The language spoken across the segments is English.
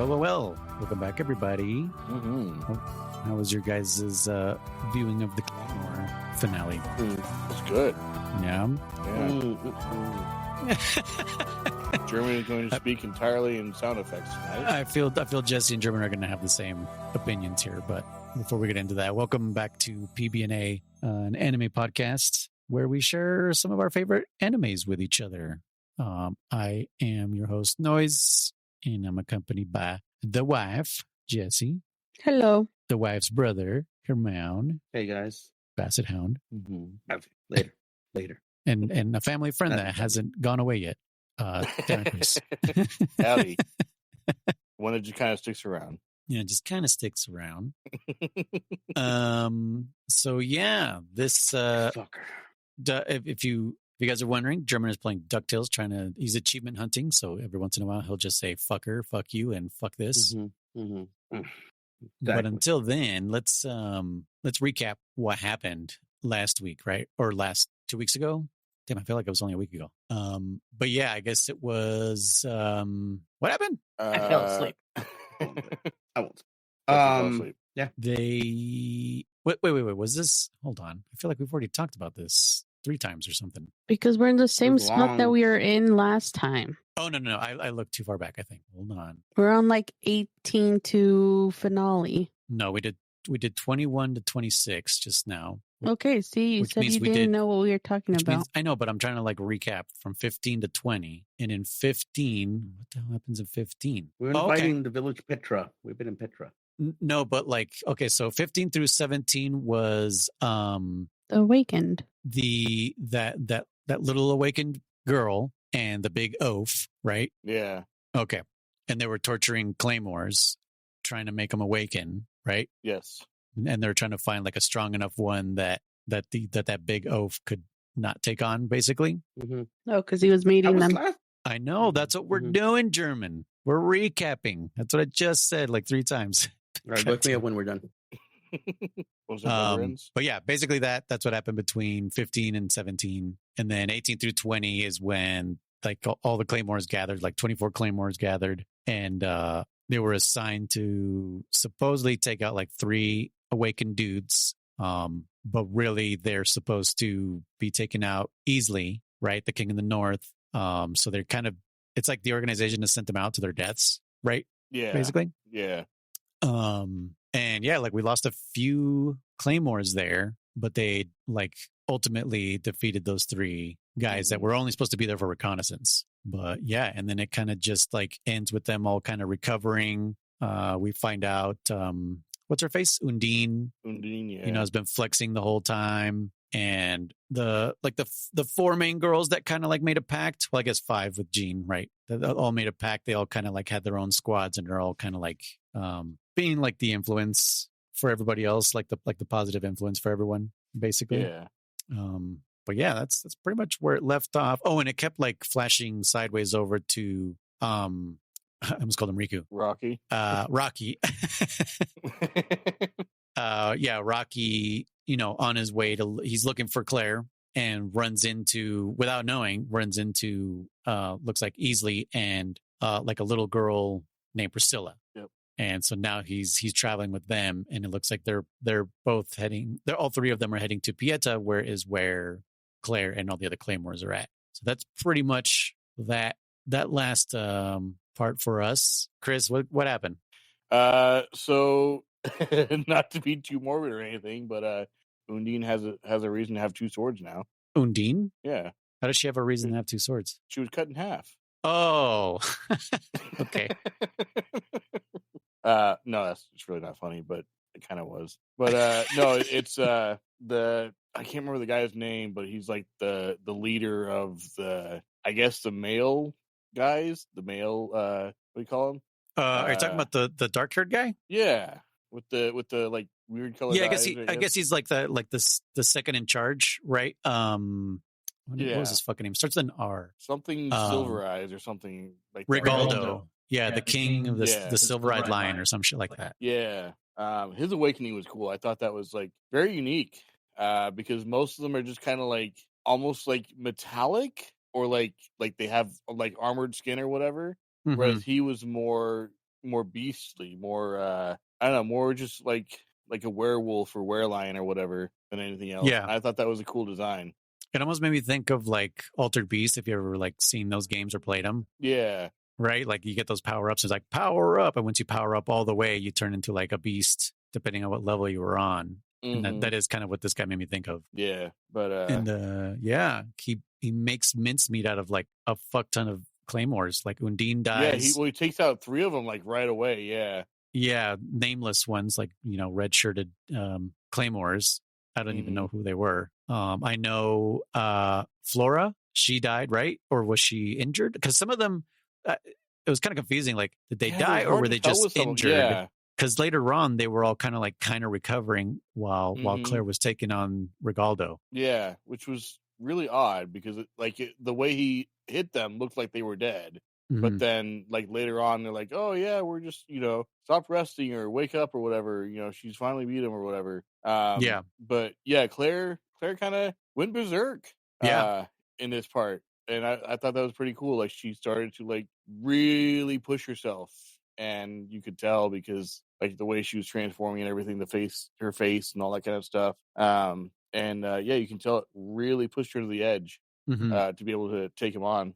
Well. Welcome back, everybody. Mm-hmm. How was your guys' viewing of the Claymore finale? It was good. Yeah. Germany is going to speak entirely in sound effects tonight. I feel Jessi and German are going to have the same opinions here. But before we get into that, welcome back to PBNA, an anime podcast where we share some of our favorite animes with each other. I am your host, Noise, and I'm accompanied by the wife, Jessi. Hello. The wife's brother, Hermione. Hey, guys. Basset Hound. Mm-hmm. Later. And a family friend that hasn't gone away yet. Darren Kriss. Howdy. One that just kind of sticks around. Yeah, just kind of sticks around. So yeah, this Fucker. if you guys are wondering, German is playing DuckTales, he's achievement hunting, so every once in a while he'll just say fucker, fuck you, and fuck this. Mm-hmm. Mm-hmm. But Exactly. until then, let's recap what happened last week, right? Or 2 weeks ago. Damn, I feel like it was only a week ago. But yeah, I guess it was what happened? I fell asleep. I won't. Yeah. They wait. Was this? Hold on. I feel like we've already talked about this 3 times or something. Because we're in the same was spot that long. we were in last time. Oh no. I looked too far back, I think. Hold on. We're on like 18 to finale. No, we did 21 to 26 just now. Okay, see, you Which said means you we didn't did- know what we were talking Which about. means, I know, but I'm trying to like recap from 15 to 20. And in 15, what the hell happens in 15? We're Oh, okay. inviting the village Petra. We've been in Petra. No, but like, okay, so 15 through 17 was Awakened. that little awakened girl and the big oaf, right? Yeah. Okay. And they were torturing Claymores, trying to make them awaken, right? Yes. And they're trying to find like a strong enough one that big oaf could not take on, basically. Mm-hmm. Oh, because he was meeting them. I know, that's what we're doing, German. We're recapping. That's what I just said like 3 times. All right, wake me up when we're done. What was that, Never Ends? But yeah, basically that's what happened between 15 and 17. And then 18 through 20 is when like all the Claymores gathered, like 24 Claymores gathered. And they were assigned to supposedly take out like 3 awakened dudes. But really they're supposed to be taken out easily, right? The King of the North. So they're kind of, it's like the organization has sent them out to their deaths, right? Yeah. Basically. Yeah. And yeah, like we lost a few Claymores there, but they like ultimately defeated those 3 guys that were only supposed to be there for reconnaissance. But yeah, and then it kind of just like ends with them all kind of recovering. We find out what's her face? Undine. Undine, yeah. You know, has been flexing the whole time. And the 4 main girls that kind of like made a pact. Well, I guess 5 with Jean, right? They all made a pact. They all kind of like had their own squads, and they're all kind of like being like the influence for everybody else, like the positive influence for everyone, basically. Yeah. But yeah, that's pretty much where it left off. Oh, and it kept like flashing sideways over to I almost called him Riku. Rocky. Rocky. Yeah, Rocky, you know, on his way he's looking for Claire and runs into, looks like Easley and like a little girl named Priscilla. Yep. And so now he's traveling with them, and it looks like they're both heading, all 3 of them are heading to Pieta, where Claire and all the other Claymores are at. So that's pretty much that last part for us. Chris, what happened? So not to be too morbid or anything, but Undine has a reason to have 2 swords now. Undine? Yeah. How does she have a reason to have 2 swords? She was cut in half. Oh, okay. No, it's really not funny, but it kind of was. But no, it's I can't remember the guy's name, but he's like the leader of the male guys, what do you call him? Are you talking about the dark-haired guy? Yeah, with the like weird color. Yeah, I guess he's like the second in charge, right? What was his fucking name? Starts with an R. Something Silver Eyes or something like Rigaldo. Yeah, Yeah, the king of the silver-eyed lion or some shit like that. Yeah. His awakening was cool. I thought that was like very unique. Because most of them are just kind of like almost like metallic or like they have like armored skin or whatever. Mm-hmm. Whereas he was more beastly, more I don't know, more just like a werewolf or werelion or whatever than anything else. Yeah. I thought that was a cool design. It almost made me think of like Altered Beast, if you ever like seen those games or played them. Yeah. Right? Like you get those power-ups. It's like power up. And once you power up all the way, you turn into like a beast, depending on what level you were on. Mm-hmm. And that is kind of what this guy made me think of. Yeah. But and he makes mincemeat out of like a fuck ton of claymores. Like Undine dies. Yeah, he takes out 3 of them like right away. Yeah. Yeah, nameless ones, like, red shirted claymores. I don't even know who they were. I know Flora, she died, right? Or was she injured? Because some of them, it was kind of confusing. Like, did they die or were they just injured? Yeah. Because later on, they were all kind of recovering while Claire was taking on Rigaldo. Yeah, which was really odd because the way he hit them looked like they were dead. But then, like, later on, they're like, oh, yeah, we're just, stop resting or wake up or whatever. She's finally beat him or whatever. Yeah. But, yeah, Claire kind of went berserk in this part. And I thought that was pretty cool. Like, she started to, like, really push herself. And you could tell because, like, the way she was transforming and everything, her face and all that kind of stuff. You can tell it really pushed her to the edge to be able to take him on.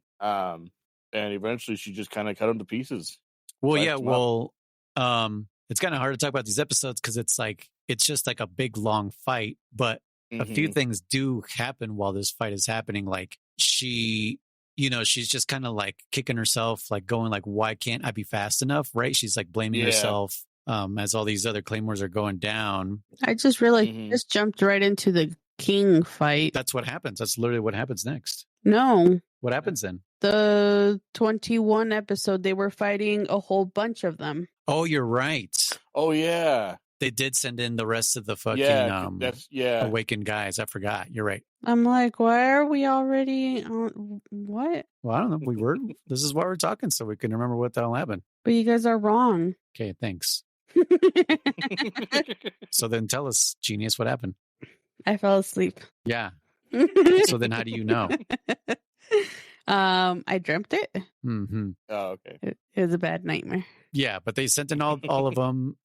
And eventually she just kind of cut him to pieces. Well, it's kind of hard to talk about these episodes because it's just like a big, long fight. But a few things do happen while this fight is happening. Like she's just kind of like kicking herself, like going like, why can't I be fast enough? Right. She's like blaming herself as all these other claymores are going down. I just really just jumped right into the king fight. That's what happens. That's literally what happens next. No. What happens then? The 21 episode, they were fighting a whole bunch of them. Oh, you're right. Oh, yeah. They did send in the rest of the fucking awakened guys. I forgot. You're right. I'm like, why are we already on? What? Well, I don't know. We were. This is why we're talking, so we can remember what the hell happened. But you guys are wrong. Okay, thanks. So then tell us, genius, what happened? I fell asleep. Yeah. So then how do you know? I dreamt it. Mm-hmm. Oh, okay. It was a bad nightmare. Yeah, but they sent in all of them.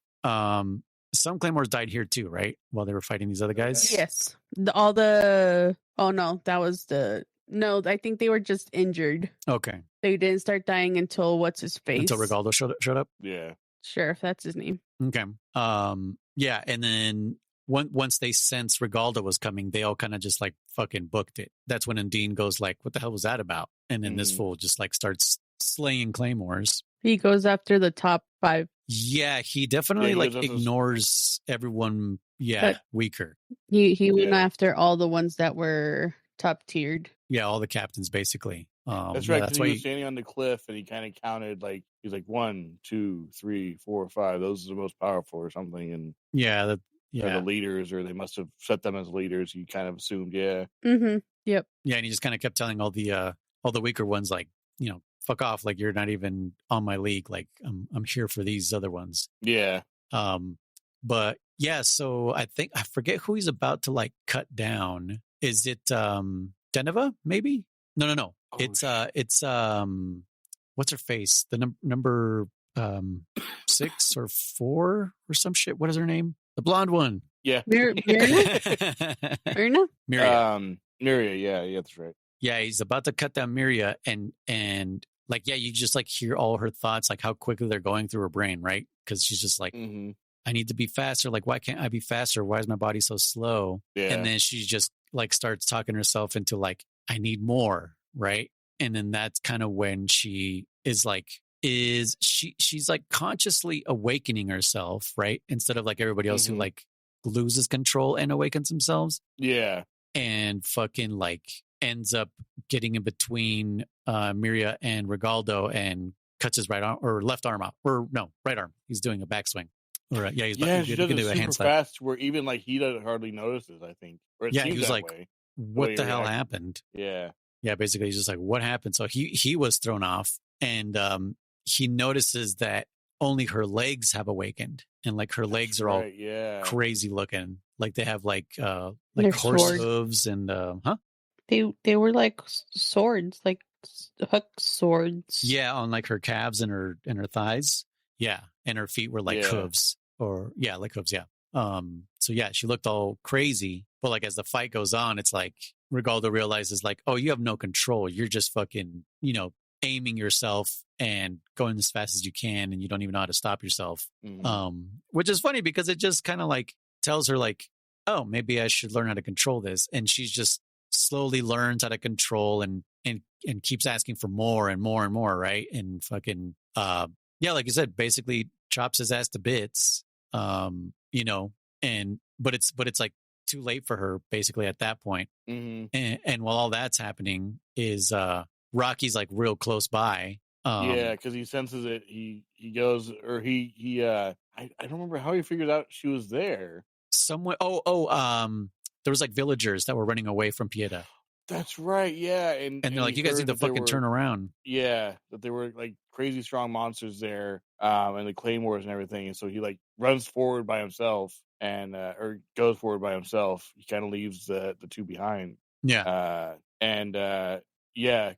Some claymores died here too, right? While they were fighting these other guys. Yes. I think they were just injured. Okay. They didn't start dying until what's his face? Until Rigaldo showed up. Yeah. Sure, if that's his name. Okay. Yeah, and then once they sensed Rigaldo was coming, they all kind of just like fucking booked it. That's when Undine goes like, what the hell was that about? And then this fool just like starts slaying claymores. He goes after the top 5. Yeah, he definitely ignores everyone. Yeah, weaker. He went after all the ones that were top tiered. Yeah, all the captains basically. That's right. That's why he was standing on the cliff and he kind of counted like he's like 1, 2, 3, 4, 5. Those are the most powerful or something. And the leaders, or they must have set them as leaders. He kind of assumed, yeah. Mm-hmm. Yep. Yeah, and he just kind of kept telling all the weaker ones like, fuck off, like you're not even on my league. Like I'm here for these other ones. Yeah. But yeah, so I forget who he's about to like cut down. Is it Deneva? Maybe? No. Oh, it's what's her face? The number 6 or 4 or some shit. What is her name? The blonde one. Yeah. Myrna? Miria, yeah, that's right. Yeah, he's about to cut down Miria and like, yeah, you just like hear all her thoughts, like how quickly they're going through her brain, right? Because she's just like, I need to be faster. Like, why can't I be faster? Why is my body so slow? Yeah. And then she just like starts talking herself into like, I need more, right? And then that's kind of when she is like, she's like consciously awakening herself, right? Instead of like everybody else who like loses control and awakens themselves. Yeah. And fucking like ends up getting in between Miria and Rigaldo and cuts his right arm or left arm out, or no, right arm. He's doing a backswing. Or she does it super fast where even like he doesn't hardly notices, I think. Or it seems he was that like, way. what the hell happened? Yeah. Yeah, basically he's just like, what happened? So he was thrown off, and he notices that only her legs have awakened, and like her legs are all crazy looking. Like they have like horse hooves and They were like swords, like hook swords. Yeah, on like her calves and her thighs. Yeah. And her feet were like Yeah. hooves like hooves. Yeah. So yeah, she looked all crazy. But like as the fight goes on, it's like Rigaldo realizes like, oh, you have no control. You're just fucking, aiming yourself and going as fast as you can, and you don't even know how to stop yourself. Which is funny because it just kind of like tells her like, oh, maybe I should learn how to control this. And she's just slowly learns how to control and keeps asking for more and more and more, right? And fucking like you said, basically chops his ass to bits. But it's like too late for her basically at that point. And while all that's happening is Rocky's like real close by. Because he senses it. He goes, or I don't remember how he figured out she was there. Somewhere. There was like villagers that were running away from Pieta. That's right. Yeah, and they're like, you guys need to fucking turn around. Yeah, that there were like crazy strong monsters there, and the claymores and everything. And so he like runs forward by himself, and or goes forward by himself. He kind of leaves the two behind. Yeah.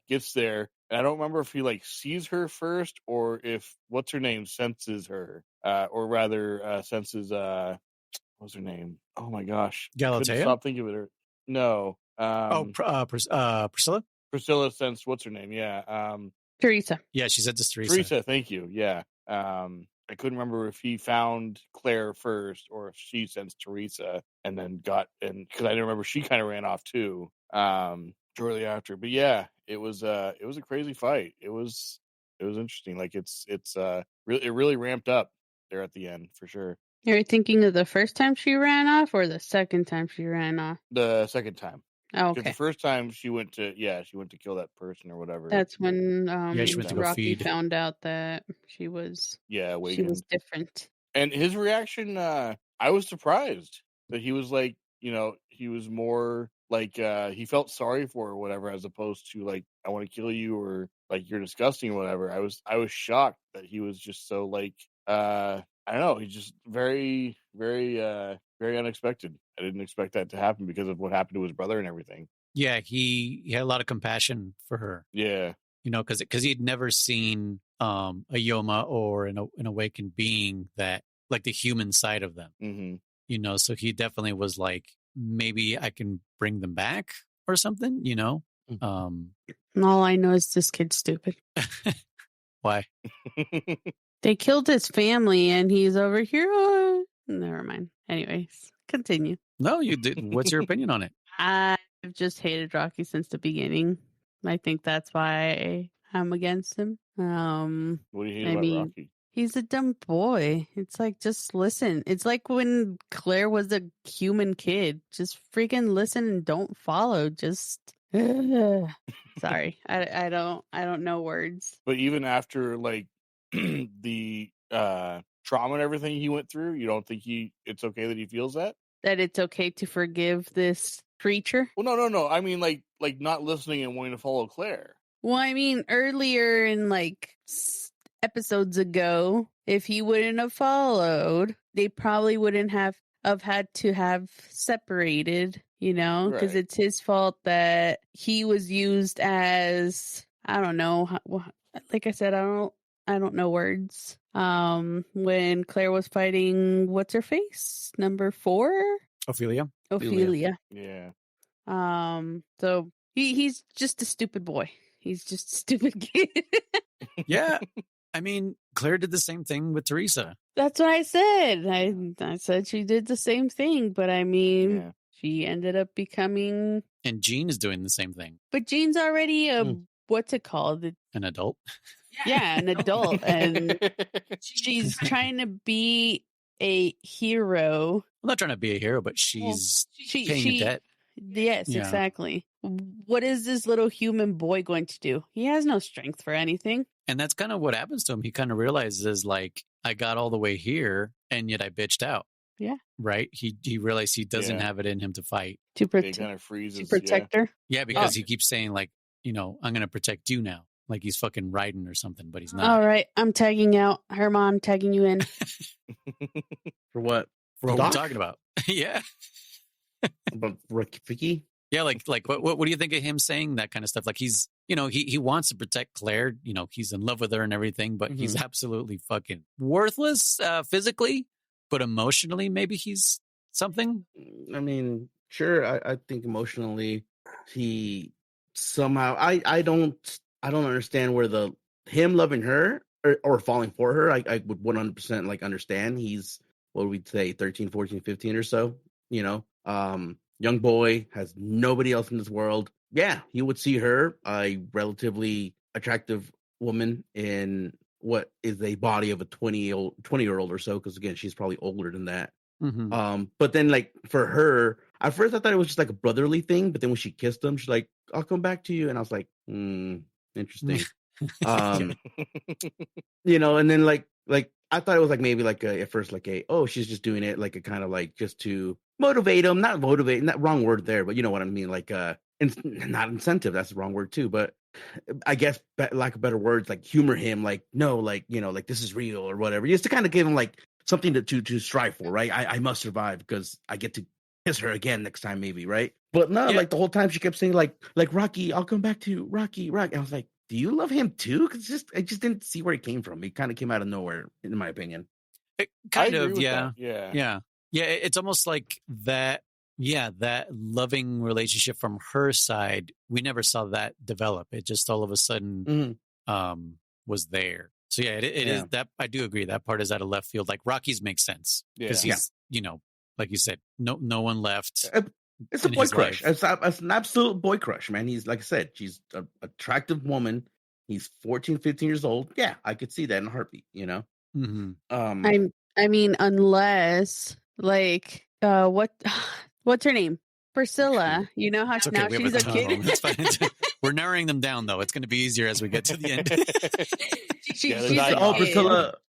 Gets there. And I don't remember if he like sees her first or if what's her name senses her, or rather senses what's her name? Oh my gosh, Galatea. Stop thinking of it. No. Priscilla. Priscilla sensed what's her name? Yeah. Teresa. Yeah, she said to Teresa. Teresa, thank you. Yeah. I couldn't remember if he found Claire first or if she sensed Teresa and then because I didn't remember she kind of ran off too. Shortly after, but yeah, it was a crazy fight. It was interesting. Like it really ramped up there at the end for sure. You're thinking of the first time she ran off or the second time she ran off? The second time. Oh, okay. The first time she went to kill that person or whatever. That's when she went to go Rocky feed. found out that she was awakened. She was different. And his reaction, I was surprised that he was like, he was more like he felt sorry for her or whatever, as opposed to like, I want to kill you or like you're disgusting or whatever. I was shocked that he was just so like I don't know, he's just very, very very unexpected. I didn't expect that to happen because of what happened to his brother and everything. Yeah, he had a lot of compassion for her. Yeah. Because he'd never seen a Yoma or an awakened being that like the human side of them. Mm-hmm. So he definitely was like, maybe I can bring them back or something, All I know is this kid's stupid. Why? They killed his family and he's over here. Oh, never mind. Anyways, continue. No, you did. What's your opinion on it? I've just hated Rocky since the beginning. I think that's why I'm against him. What do you hate about Rocky? He's a dumb boy. It's like, just listen. It's like when Claire was a human kid. Just freaking listen and don't follow. Just sorry. I don't know words. But even after like the trauma and everything he went through, you don't think it's okay that he feels that? That it's okay to forgive this creature? Well, no. I mean like not listening and wanting to follow Claire. Well, I mean earlier in like episodes ago, if he wouldn't have followed, they probably wouldn't have had to have separated, because it's his fault that he was used as, I don't know, like I said, I don't know words. When Claire was fighting, what's her face? Number 4? Ophelia. Yeah. So he's just a stupid boy. He's just a stupid kid. Yeah. I mean, Claire did the same thing with Teresa. That's what I said. I said she did the same thing, but I mean, she ended up becoming... And Jean is doing the same thing. But Jean's already what's it called? An adult? Yeah, an adult. And she's trying to be a hero. I'm not trying to be a hero, but she's paying a debt. Yes, exactly. What is this little human boy going to do? He has no strength for anything. And that's kind of what happens to him. He kind of realizes, like, I got all the way here, and yet I bitched out. Yeah. Right? He realized he doesn't have it in him to fight. To protect her? Yeah, because he keeps saying, like, I'm going to protect you now. Like he's fucking Raiden or something, but he's not. All right, I'm tagging out. Herman, tagging you in. For what? For what we're talking about. Yeah. About Ricky? Yeah, like what do you think of him saying that kind of stuff? Like he's he wants to protect Claire. He's in love with her and everything, but he's absolutely fucking worthless physically, but emotionally, maybe he's something. I mean, sure. I think emotionally, he somehow. I don't understand where him loving her or falling for her. I would 100% like understand. He's, what would we say, 13, 14, 15 or so. Young boy, has nobody else in this world. Yeah, he would see her, a relatively attractive woman, in what is a body of a 20-year-old or so, because again, she's probably older than that. But then, like, for her, at first I thought it was just like a brotherly thing, but then when she kissed him, she's like, "I'll come back to you," and I was like, interesting. And then like I thought it was like maybe like at first like she's just doing it like a kind of like just to motivate him, not wrong word there, but you know what I mean, like not incentive, that's the wrong word too, but I guess lack of better words, like humor him, like no, like like this is real or whatever, just to kind of give him like something to strive for, right? I must survive because I get to kiss her again next time, maybe, right? But no, like the whole time she kept saying like Rocky, I'll come back to you, Rocky. And I was like, do you love him too? Because I just didn't see where he came from. He kind of came out of nowhere, in my opinion. Yeah. It's almost like that. Yeah, that loving relationship from her side, we never saw that develop. It just all of a sudden was there. So yeah, it is that. I do agree that part is out of left field. Like Rocky's makes sense because he's like you said, no one left. It's a boy crush. It's an absolute boy crush, man. He's, like I said, she's an attractive woman. He's 14, 15 years old. Yeah, I could see that in a heartbeat, I mean, unless like what's her name? Priscilla. You know how now she's a kid. That's fine. We're narrowing them down though. It's going to be easier as we get to the end.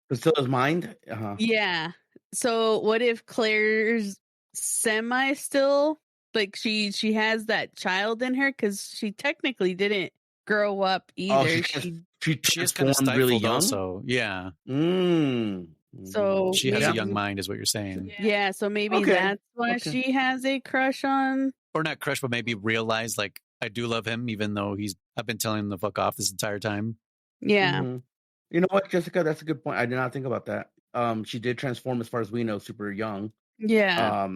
Priscilla's mind. Yeah. So what if Claire's semi still, like she has that child in her, because she technically didn't grow up either. She is kind of stifled, really young. Also, yeah. So she has a young mind, is what you're saying. Yeah. So maybe that's why she has a crush on, or not crush, but maybe realize like I do love him, even though I've been telling him to fuck off this entire time. Yeah. You know what, Jessica? That's a good point. I did not think about that. She did transform, as far as we know, super young. Yeah.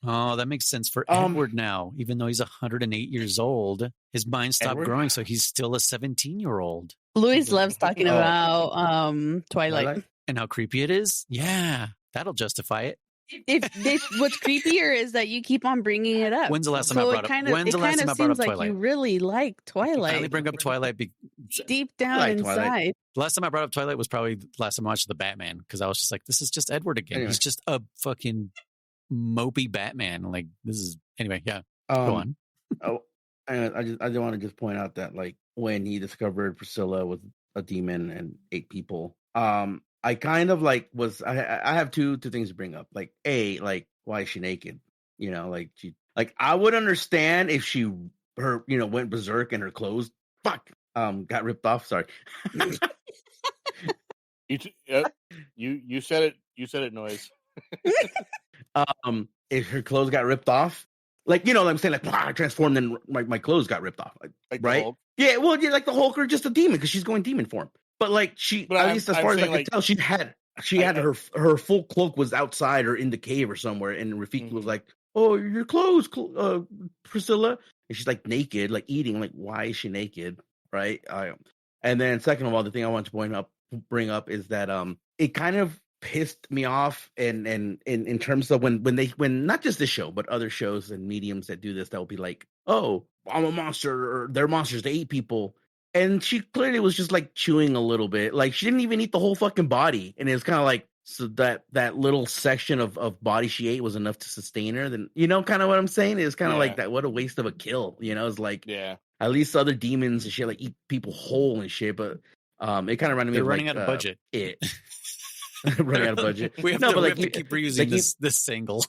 Oh, that makes sense for Edward now. Even though he's 108 years old, his mind stopped growing, so he's still a 17-year-old. Luis loves talking about Twilight. And how creepy it is. Yeah, that'll justify it. If what's creepier is that you keep on bringing it up. When's the last time I brought up Twilight? Like you really like Twilight. I only bring up Twilight deep down inside. Twilight. The last time I brought up Twilight was probably the last time I watched the Batman, because I was just like, this is just Edward again. Anyway. He's just a fucking mopey Batman. Like, this is anyway. Yeah, go on. I just want to just point out that like when he discovered Priscilla was a demon and ate people, I kind of like I have two things to bring up. Like, like, why is she naked? Like I would understand if her went berserk and her clothes got ripped off. Sorry. You said it. You said it, Noise. If her clothes got ripped off, like, I'm saying, like, I transformed and my clothes got ripped off, like right? Yeah, well, like the Hulk or just a demon, because she's going demon form. But like at least as far as I could tell, she had her full cloak was outside or in the cave or somewhere, and Rafiki was like, "Oh, your clothes, Priscilla," and she's like naked, like eating. Like, why is she naked, right? And then second of all, the thing I want to bring up is that it kind of pissed me off, and in terms of when not just this show but other shows and mediums that do this, that will be like, "Oh, I'm a monster," or "They're monsters, they eat people." And she clearly was just like chewing a little bit. Like, she didn't even eat the whole fucking body. And it was kind of like, so that little section of body she ate was enough to sustain her. Then, kind of what I'm saying? It was kind of like that. What a waste of a kill. It's like, at least other demons and shit like eat people whole and shit. But it kind of reminded me of running out of budget. Running out of budget. We have to keep reusing this angle.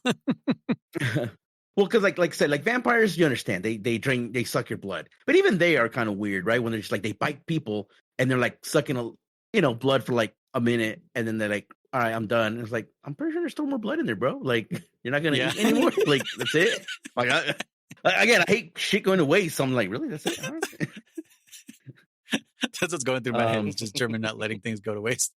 Well, because like I said, like vampires, you understand, they drink, they suck your blood, but even they are kind of weird, right? When they're just like, they bite people and they're like sucking blood for like a minute, and then they're like, all right, I'm done. And it's like, I'm pretty sure there's still more blood in there, bro. Like, you're not gonna eat anymore. Like, that's it. Like, again, I hate shit going to waste. So I'm like, really? That's it? All right. That's what's going through my head. It's just German not letting things go to waste.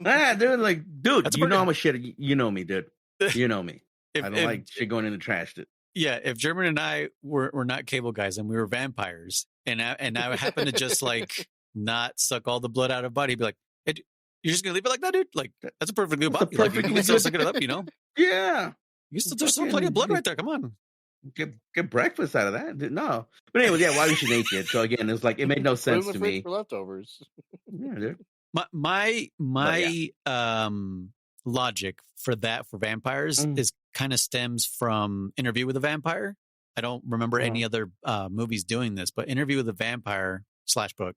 Dude, like, dude, That's you pretty- know I'm a shit. You know me, dude. You know me. If- I don't if- like shit going in the trash, dude. Yeah, if German and I were not cable guys and we were vampires, and I happen to just like not suck all the blood out of body, be like, hey, you're just gonna leave it like that, dude? Like that's a perfectly good That's a body. Like, you perfectly can still good- suck it up, you know? Yeah. There's still plenty of blood right there. Come on. Get breakfast out of that. Dude, no. But anyways, yeah, why we should naked. So again, it's like it made no Put it in sense the to fridge me. for leftovers. Yeah, dude. My logic for vampires is kind of stems from Interview with a Vampire. I don't remember any other movies doing this, but Interview with a Vampire /book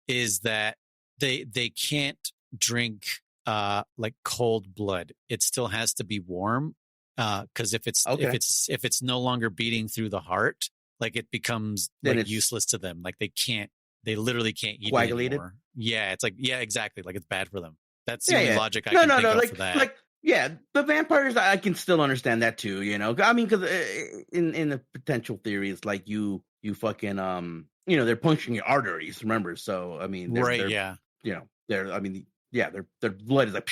is that they can't drink like cold blood. It still has to be warm because if it's no longer beating through the heart, like it becomes Then like it's- useless to them. Like they literally can't eat it Coagulated? anymore. Yeah, it's like exactly. Like it's bad for them. That's the Yeah, only yeah. logic I can think of like, for that. like, yeah, the vampires, I can still understand that too, you know? I mean, because in the potential theories, like you fucking, they're puncturing your arteries, remember? So, I mean, they're, yeah. Their blood is like,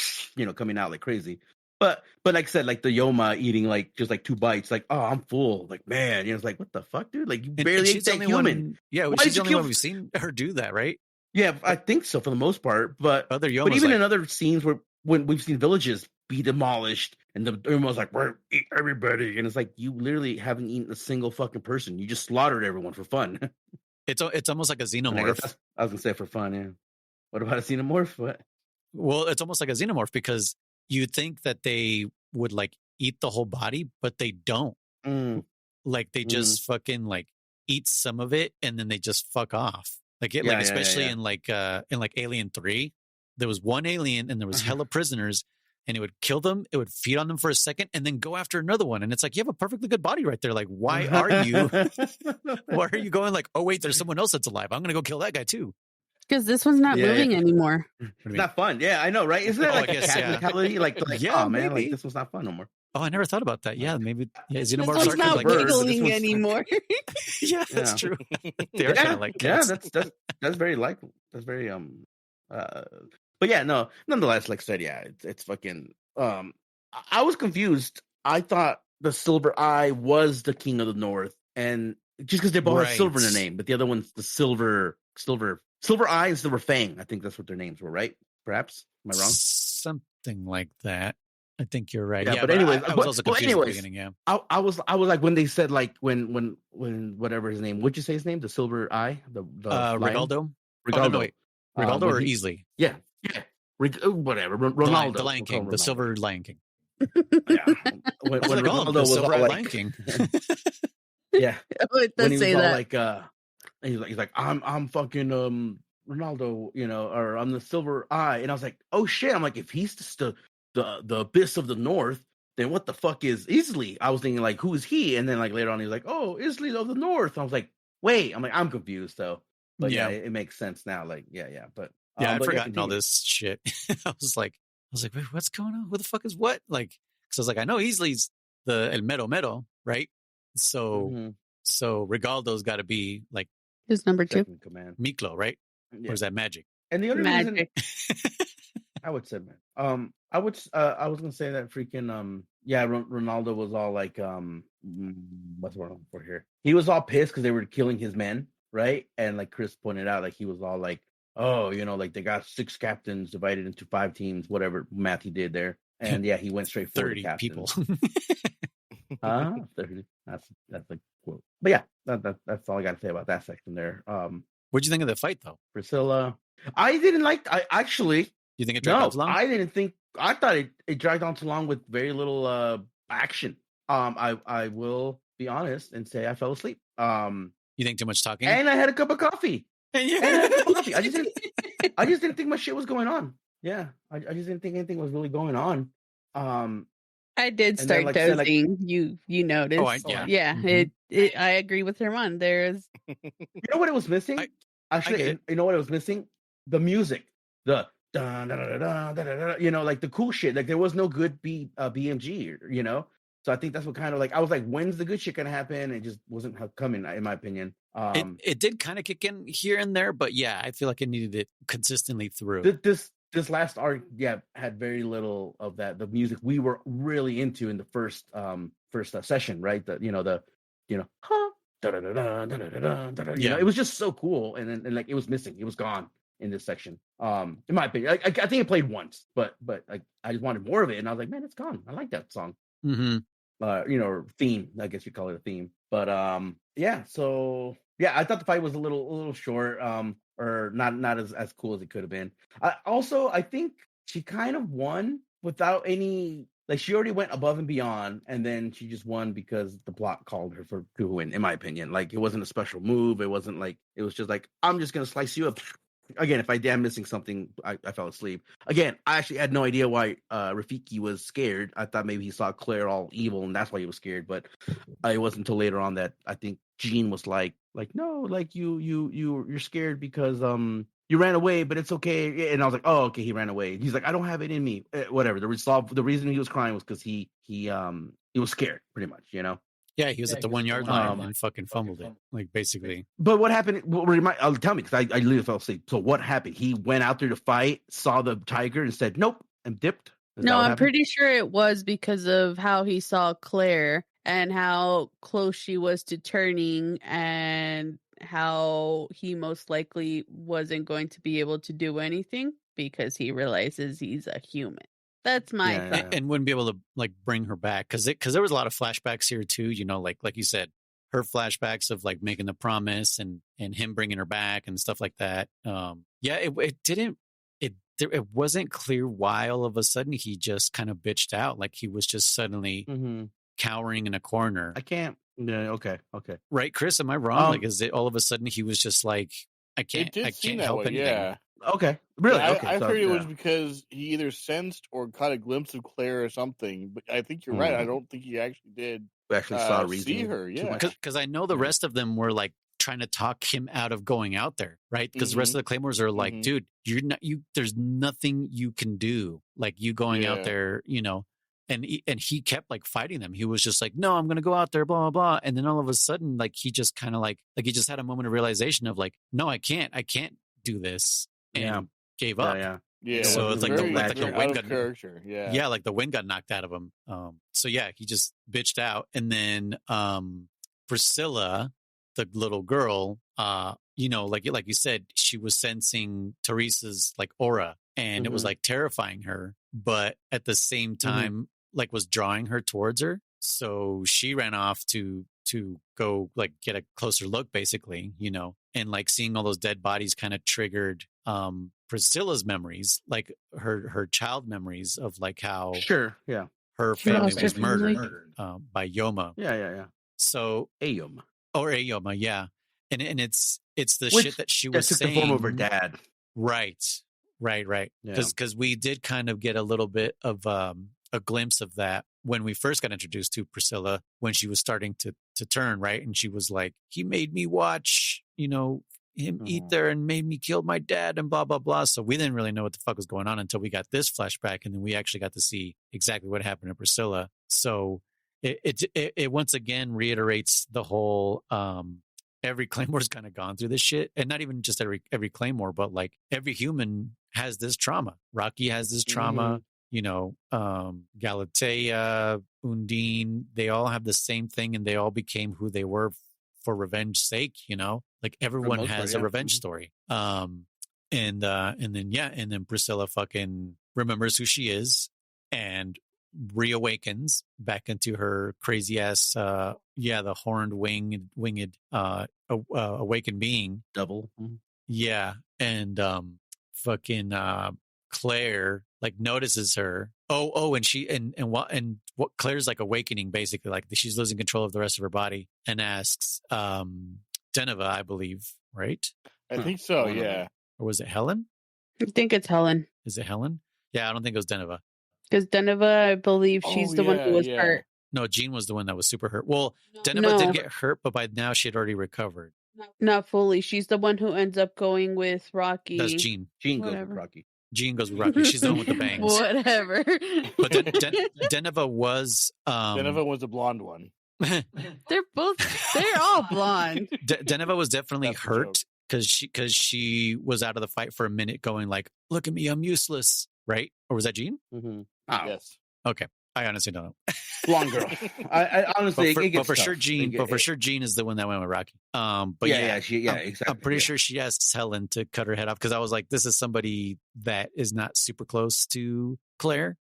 coming out like crazy. But like I said, like the Yoma eating like just like 2 bites, like, oh, I'm full. Like, man, it's like, what the fuck, dude? Like, you barely ate she's the that only human. one. Yeah, Why she's did the you only kill- one we've seen her do that, right? Yeah, I think so for the most part. But Other Yoma's But even like, in other scenes when we've seen villages be demolished and everyone's like, we're eat everybody. And it's like, you literally haven't eaten a single fucking person. You just slaughtered everyone for fun. it's almost like a And I guess xenomorph. I was going to say for fun, yeah. What about a xenomorph? What? Well, it's almost like a xenomorph because you'd think that they would like eat the whole body, but they don't. Mm. Like they just fucking like eat some of it and then they just fuck off. Like it, Yeah, like yeah, especially yeah. in Alien 3, there was one alien and there was hella prisoners, and it would kill them, it would feed on them for a second, and then go after another one. And it's like, you have a perfectly good body right there. Like, why are you going like, oh wait, there's someone else that's alive, I'm gonna go kill that guy too? Because this one's not Yeah. moving anymore. What do you It's mean? not fun. Yeah, I know, right? Isn't that Oh, I like a guess, cat yeah. mentality? Like Yeah, oh man, maybe. like this one's not fun no more. Oh, I never thought about that. Yeah, maybe. Yeah, This xenomorphs one's are kind not of like birds, birds. but this wiggling one's- anymore. Yeah, that's Yeah. true. They are kind of like cats. That's very likely. That's very but yeah, no, nonetheless, like I said, yeah, it's fucking I was confused. I thought the Silver Eye was the King of the North, and just because they both have silver in their Right. name, but the other one's the Silver Eye and Silver Fang. I think that's what their names were, right? Perhaps. Am I wrong? Something like that. I think you're right. Yeah, Yeah, but but anyways- I was also but confused at the anyways, beginning. Yeah. I was like when they said like when whatever his name, what'd you say his name? The Silver Eye, the lion? Rigaldo. Rigaldo. Oh, no, wait. Rigaldo when or he- Easley? Yeah. Whatever. The Ronaldo. Lion We'll King, call the him Silver Lion King. Ronaldo. Yeah. When That's what they call him, Ronaldo the was Silver all Lion like, King. yeah, Oh, it when does he was say all that. like, he's like, I'm fucking Ronaldo, or I'm the Silver Eye, and I was like, oh shit, I'm like, if he's just the abyss of the North, then what the fuck is Isley? I was thinking like, who is he? And then like later on, he was like, oh, Isley of the North. I was like, wait, I'm confused though. But yeah, Yeah. it makes sense now. Like, yeah, but Yeah, I'd but forgotten all continue. this shit. I was like, wait, what's going on? What the fuck is what? Like, because I was like, I know Easley's the El Mero Mero, right? So, Mhm. so Rigaldo's got to be like Who's number 2? Second in command. Miklo, right? Yeah. Or is that Magic? And the other reason Magic. I would say, man. I was gonna say that freaking Ronaldo was all like what's wrong for here? He was all pissed because they were killing his men, right? And like Chris pointed out, like he was all like, oh, like they got 6 captains divided into 5 teams, whatever math he did there. And yeah, he went straight for the 30 captain. people. 30. That's like quote. But yeah, that's all I got to say about that section there. What'd you think of the fight, though? Priscilla, I didn't like. I actually. You think it dragged out too long? I didn't think. I thought it dragged on too long with very little action. I will be honest and say I fell asleep. You think too much talking? And I had a cup of coffee. And And I had a cup of coffee. I just didn't think much shit was going on. Yeah, I just didn't think anything was really going on. I did then, start like I said, like- dozing. You noticed. yeah. Yeah, Mhm. I agree with Herman. There's You know what it was missing? I get Actually, it. you know what it was missing? The music. The da, da, da, da, da, da, da, da, like the cool shit. Like there was no good BMG, So I think that's what kind of like I was like, when's the good shit gonna happen? It just wasn't coming, in my opinion. It did kind of kick in here and there, but yeah, I feel like it needed it consistently through. This last arc, had very little of that. The music we were really into in the first session, right? Huh, it was just so cool, and then like it was missing. It was gone in this section. In my opinion, I think it played once, but like I just wanted more of it, and I was like, man, it's gone. I like that song. Mm-hmm. Theme. I guess you call it a theme. But so I thought the fight was a little short, or not as cool as it could have been. I think she kind of won without any. Like she already went above and beyond, and then she just won because the plot called her to win. In my opinion, like it wasn't a special move. It wasn't like it was just like I'm just gonna slice you up. Again, if I am missing something, I fell asleep. Again, I actually had no idea why Rafiki was scared. I thought maybe he saw Claire all evil and that's why he was scared. But it wasn't until later on that I think Jean was like no, like you're scared because you ran away, but it's okay. And I was like, oh, okay, he ran away. He's like, I don't have it in me. Whatever. The reason he was crying was because he was scared, pretty much, Yeah, he was at the 1 yard line and fucking fumbled it, like basically. But what happened? I'll tell me because I literally fell asleep. So what happened? He went out there to fight, saw the tiger, and said, "Nope," and dipped. No, I'm pretty sure it was because of how he saw Claire and how close she was to turning, and how he most likely wasn't going to be able to do anything because he realizes he's a human. That's my thought. And wouldn't be able to like bring her back because there was a lot of flashbacks here too. Like you said, her flashbacks of like making the promise and him bringing her back and stuff like that. It wasn't clear why all of a sudden he just kind of bitched out. Like he was just suddenly cowering in a corner. I can't. Yeah. Okay. Right, Chris? Am I wrong? Like, is it all of a sudden he was just like, I can't help anything? Yeah. Okay. Really? Yeah, okay. I heard it was because he either sensed or caught a glimpse of Claire or something. But I think you're right. I don't think he actually did. We actually saw a reason. See her. Yeah. Because I know the rest of them were like trying to talk him out of going out there, right? Because the rest of the Claymores are like, dude, you're not. There's nothing you can do. Like you going out there, And he kept like fighting them. He was just like, no, I'm going to go out there, blah, blah, blah. And then all of a sudden, like, he just kind of like he just had a moment of realization of like, no, I can't do this. And gave up. Yeah. So it's like the wind got character. Yeah. Yeah. Like the wind got knocked out of him. So yeah, he just bitched out. And then, Priscilla, the little girl, like you said, she was sensing Teresa's like aura and it was like terrifying her, but at the same time, like was drawing her towards her. So she ran off to go like get a closer look basically, and like seeing all those dead bodies kind of triggered, Priscilla's memories, like her child memories of like how her family was murdered, by Yoma. Yeah. So Ayoma. Or Ayoma, yeah. And it's the shit that she was saying. The form of her dad. Right. Because we did kind of get a little bit of a glimpse of that when we first got introduced to Priscilla, when she was starting to turn, right? And she was like, he made me watch, him eat there and made me kill my dad and blah, blah, blah. So we didn't really know what the fuck was going on until we got this flashback. And then we actually got to see exactly what happened to Priscilla. So it once again reiterates the whole, every Claymore's kind of gone through this shit, and not even just every Claymore, but like every human has this trauma. Rocky has this trauma, Galatea, Undine, they all have the same thing and they all became who they were for revenge's sake, like everyone has a revenge story. And then Priscilla fucking remembers who she is and reawakens back into her crazy ass, the horned winged awakened being double. Yeah. And fucking Claire like notices her. And she and what Claire's like awakening basically, like she's losing control of the rest of her body, and asks Deneva, I believe, right? I think so, yeah. Or was it Helen? I think it's Helen. Is it Helen? Yeah, I don't think it was Deneva. Because Deneva, I believe she's the one who was hurt. No, Jean was the one that was super hurt. Well, Deneva did get hurt, but by now she had already recovered. Not fully. She's the one who ends up going with Rocky. That's Jean. Jean goes with Rocky. Jean goes with Rocky. She's the one with the bangs. Whatever. But Deneva was Deneva was the blonde one. They're all blonde. Deneva was definitely That's the hurt because she was out of the fight for a minute, going like, "Look at me, I'm useless," right? Or was that Jean? Mm-hmm. Yes. Okay, I honestly don't know. Blonde girl. I honestly, but for sure, Jean is the one that went with Rocky. But exactly. I'm pretty sure she asked Helen to cut her head off because I was like, this is somebody that is not super close to Claire.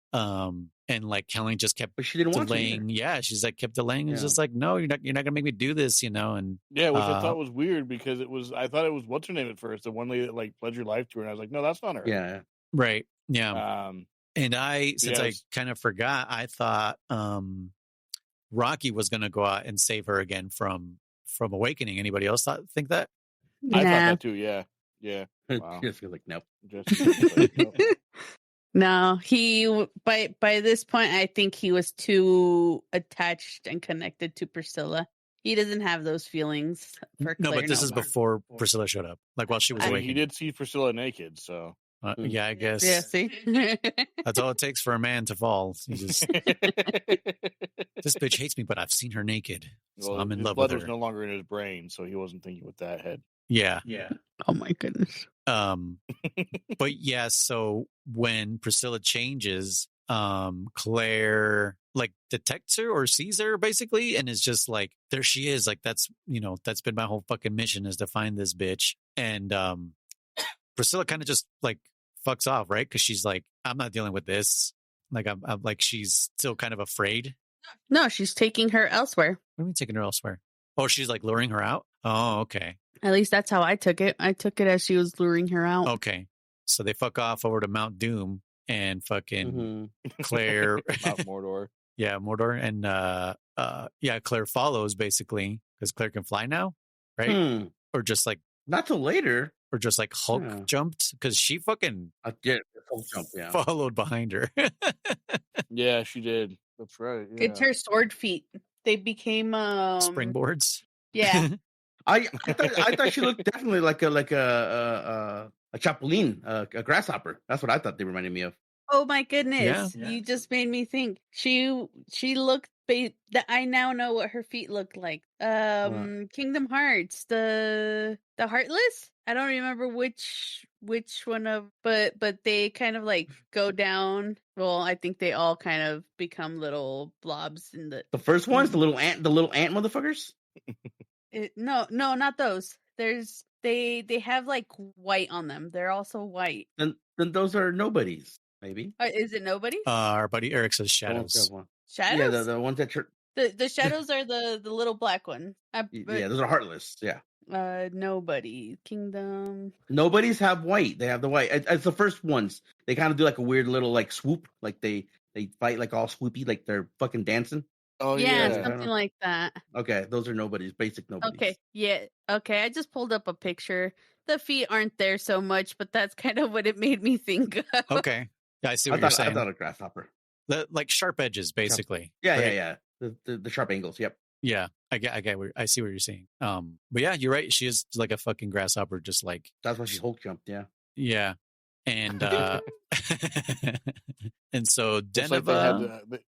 And like Helen just kept but she didn't want delaying. to She's like kept delaying. It's just like, no, you're not gonna make me do this, And yeah, which I thought was weird because I thought it was what's her name at first, the one lady that like pledged her life to her, and I was like, no, that's not her. Yeah. Right. Yeah. And since I kind of forgot, I thought Rocky was going to go out and save her again from awakening. Anybody else think that? I thought that too. Yeah. Wow. Just feel like nope. Nope. No, he by this point, I think he was too attached and connected to Priscilla. He doesn't have those feelings for Claire. No, but this is before Priscilla showed up. Like while she was awakening. He did see Priscilla naked, so. Yeah, I guess. Yeah, see? That's all it takes for a man to fall. He just, this bitch hates me, but I've seen her naked. So I'm in love with her. His blood was no longer in his brain, so he wasn't thinking with that head. Yeah. Oh my goodness. But yeah, so when Priscilla changes, Claire like detects her or sees her basically, and is just like, there she is. Like that's been my whole fucking mission, is to find this bitch. And Priscilla kind of just like fucks off, right? Because she's like, I'm not dealing with this. Like I'm like, she's still kind of afraid. No, she's taking her elsewhere. What do you mean taking her elsewhere? Oh, she's like luring her out? Oh, okay. At least that's how I took it. I took it as she was luring her out. Okay. So they fuck off over to Mount Doom and fucking Claire. Mount Mordor. Yeah, Mordor. And Claire follows basically because Claire can fly now, right? Or just like. Not till later. Or just like Hulk jumped because she fucking Hulk jump, followed behind her. Yeah, she did. That's right. Yeah. It's her sword feet. They became springboards. Yeah. I thought she looked definitely like a chapulin, a grasshopper. That's what I thought they reminded me of. Oh my goodness! Yeah. You just made me think. She looked. I now know what her feet look like. Kingdom Hearts, the Heartless. I don't remember which one of, but they kind of like go down. Well, I think they all kind of become little blobs in the first ones, the little ant motherfuckers. No, not those. They have like white on them. They're also white. Then those are nobodies. Maybe. Is it nobody? Our buddy Eric says shadows. Shadows? Yeah, the ones that... The shadows are the little black one. Yeah, those are heartless. Yeah. Nobody. Kingdom. Nobodies have white. They have the white. It's the first ones. They kind of do like a weird little like swoop. Like they fight like all swoopy, like they're fucking dancing. Oh yeah, something like that. Okay, those are nobodies. Basic nobodies. Okay, yeah. Okay, I just pulled up a picture. The feet aren't there so much, but that's kind of what it made me think of. Okay. Yeah, I see what you're saying. I thought a grasshopper. Like sharp edges, basically. Yeah, right? Yeah. The sharp angles. Yep. Yeah, I see what you're saying. But yeah, you're right. She is like a fucking grasshopper, just like. That's why she Hulk jumped. Yeah. Yeah, and and so Deneva.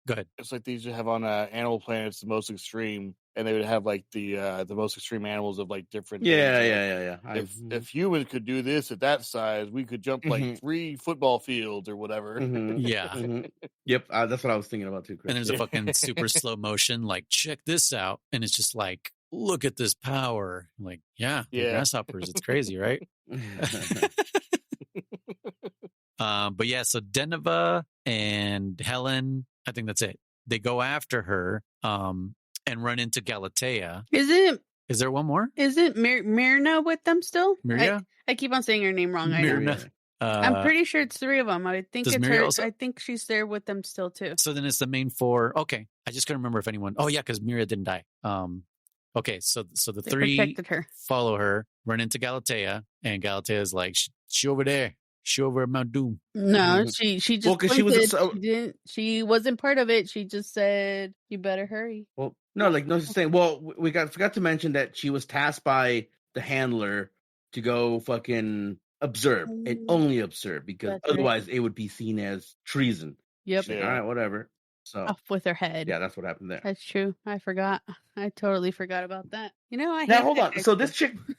Go ahead. It's like they used to have on Animal Planet's The Most Extreme, and they would have like the most extreme animals of like different. Yeah. If humans could do this at that size, we could jump like 3 football fields or whatever. Yeah. Yep. That's what I was thinking about too, Chris. And there's a fucking super slow motion, like check this out, and it's just like, look at this power. Like, yeah. Grasshoppers. It's crazy, right? But yeah, so Deneva and Helen, I think that's it. They go after her and run into Galatea. Is there one more? Isn't Myrna with them still? Myrna? I keep on saying her name wrong. Myrna. I'm pretty sure it's 3 of them. I think it's her. Also? I think she's there with them still too. So then it's the main 4. Okay, I just couldn't remember if anyone. Oh yeah, because Myrna didn't die. Okay, so the 3 protected her. Follow her, run into Galatea, and Galatea is like, she over there. She over at Mount Doom. No, she just she wasn't part of it. She just said, "You better hurry." Well, no, she's saying. Well, we forgot to mention that she was tasked by the handler to go fucking observe and only observe, because That's right. otherwise it would be seen as treason. Yep. She's like, Yeah. all right, whatever. So Off with her head. yeah, that's what happened there. That's true. I forgot. I totally forgot about that. You know, I Now hate hold that on. So this character. chick,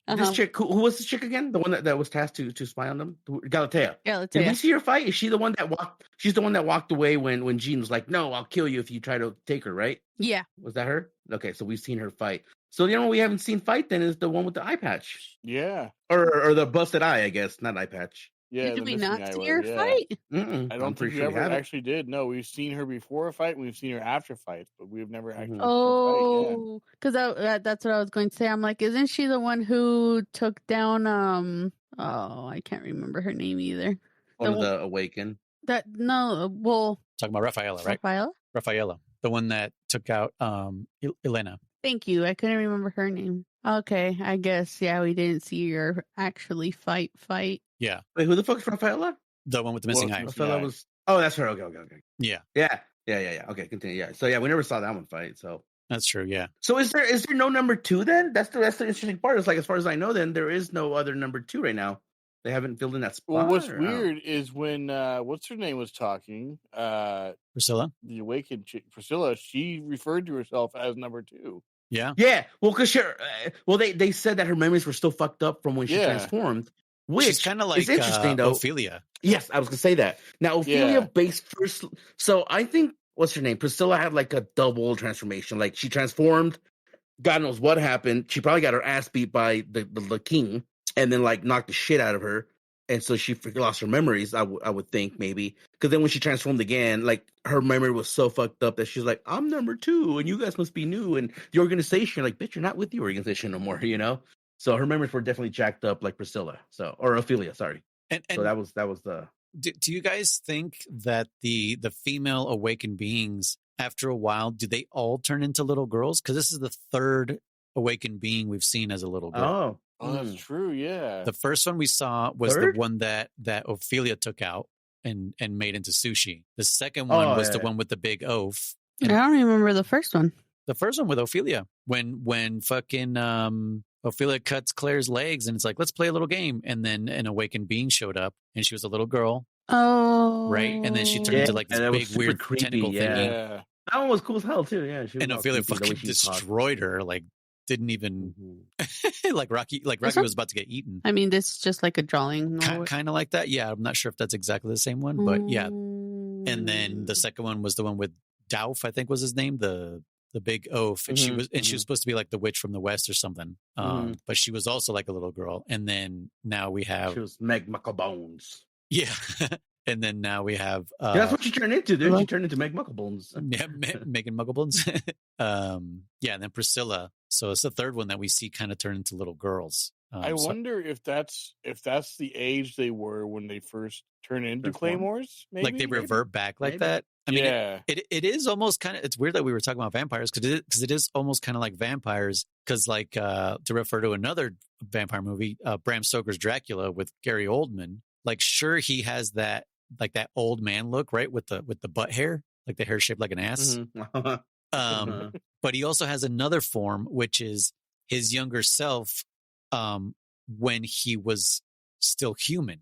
Uh-huh. who was this chick again? The one that was tasked to spy on them, Galatea. Yeah, let's Did say we see her fight? Is she the one that walked? She's the one that walked away when Jean was like, "No, I'll kill you if you try to take her." Right? yeah. Was that her? Okay, so we've seen her fight. So the only one we haven't seen fight then is the one with the eye patch, Yeah. or the busted eye, I guess, not eye patch. Yeah. Did the we missing not eye see was, her yeah. fight? Mm-mm, I I'm don't pretty think we sure ever haven't. actually did. No, we've seen her before a fight, and we've seen her after fights, but we've never actually seen her fight. Oh, because that's what I was going to say. I'm like, isn't she the one who took down Oh, I can't remember her name either. One of one- the Awaken. Well, Talking about Rafaela, right? Rafaela. Rafaela, the one that took out Elena. Thank you. I couldn't remember her name. Okay, I guess we didn't see her actually fight. Yeah, Wait, who the fuck's Rafaela? the one with the missing Well, eye. Missing Rafaela eye. was. Oh, that's her. Okay. Yeah, Yeah. Okay, continue. Yeah. So yeah, we never saw that one fight. So that's true. Yeah, so is there no number 2 then? That's the interesting part. It's like, as far as I know, then there is no other number 2 right now. They haven't filled in that spot. Well, what's or- weird is when what's her name was talking, Priscilla. the awakened chick, Priscilla, she referred to herself as number 2. Yeah, Yeah. Well, because they said that her memories were still fucked up from when she Yeah. transformed, which she's kind of like is interesting though. Ophelia. Yes, I was gonna say that. Now Ophelia Yeah. based first. So I think what's her name? Priscilla had like a double transformation. Like she transformed. God knows what happened. She probably got her ass beat by the king, and then like knocked the shit out of her, and so she lost her memories. I would think maybe, because then when she transformed again, like her memory was so fucked up that she's like, "I'm number 2, and you guys must be new." And the organization, like, bitch, you're not with the organization no more, you know. So her memories were definitely jacked up, like Priscilla. So or Ophelia, sorry. And So that was the. do you guys think that the female awakened beings, after a while, do they all turn into little girls? Because this is the third awakened being we've seen as a little girl. Oh, that's true. Yeah. The first one we saw was Third? the one that Ophelia took out and made into sushi. The second one was the yeah. one with the big oaf. I don't remember the first one. The first one with Ophelia, when fucking Ophelia cuts Claire's legs, and it's like, let's play a little game. And then an awakened being showed up, and she was a little girl, Oh, right? And then she turned Yeah, into like this and that was big super weird creepy, tentacle yeah. thingy. Yeah. That one was cool as hell too. Yeah, she was And all Ophelia creepy, the way fucking she talked. destroyed her, like didn't even like Rocky one? was about to get eaten. I mean, this is just like a drawing. Kind of like that. Yeah, I'm not sure if that's exactly the same one, but yeah. Mm. And then the second one was the one with Dauf, I think was his name, the big oaf, and she was supposed to be like the witch from the west or something. But she was also like a little girl. And then now we have She was Meg Mucklebones. yeah, and then now we have Yeah, that's what she turned into, dude. Hello? She turned into Meg Mucklebones. yeah, Megan Mugglebuns. Yeah, and then Priscilla. So it's the third one that we see kind of turn into little girls. I So- wonder if that's the age they were when they first turn into Transform? Claymores. Maybe like they revert back like Maybe. that. I mean, yeah. it is almost kind of, it's weird that we were talking about vampires because it is almost kind of like vampires, because like to refer to another vampire movie, Bram Stoker's Dracula with Gary Oldman, like sure he has that like that old man look, right, with the butt hair, like the hair shaped like an ass. Mhm. But he also has another form, which is his younger self when he was still human.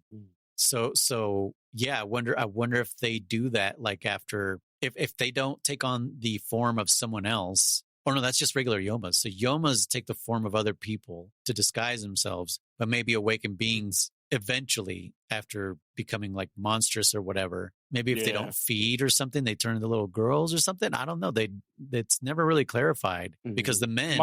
So yeah, I wonder if they do that, like after, if they don't take on the form of someone else. Oh no, that's just regular yomas. So yomas take the form of other people to disguise themselves, but maybe awakened beings eventually, after becoming like monstrous or whatever, maybe if they Yeah. don't feed or something, they turn into little girls or something. I don't know. It's never really clarified, because the men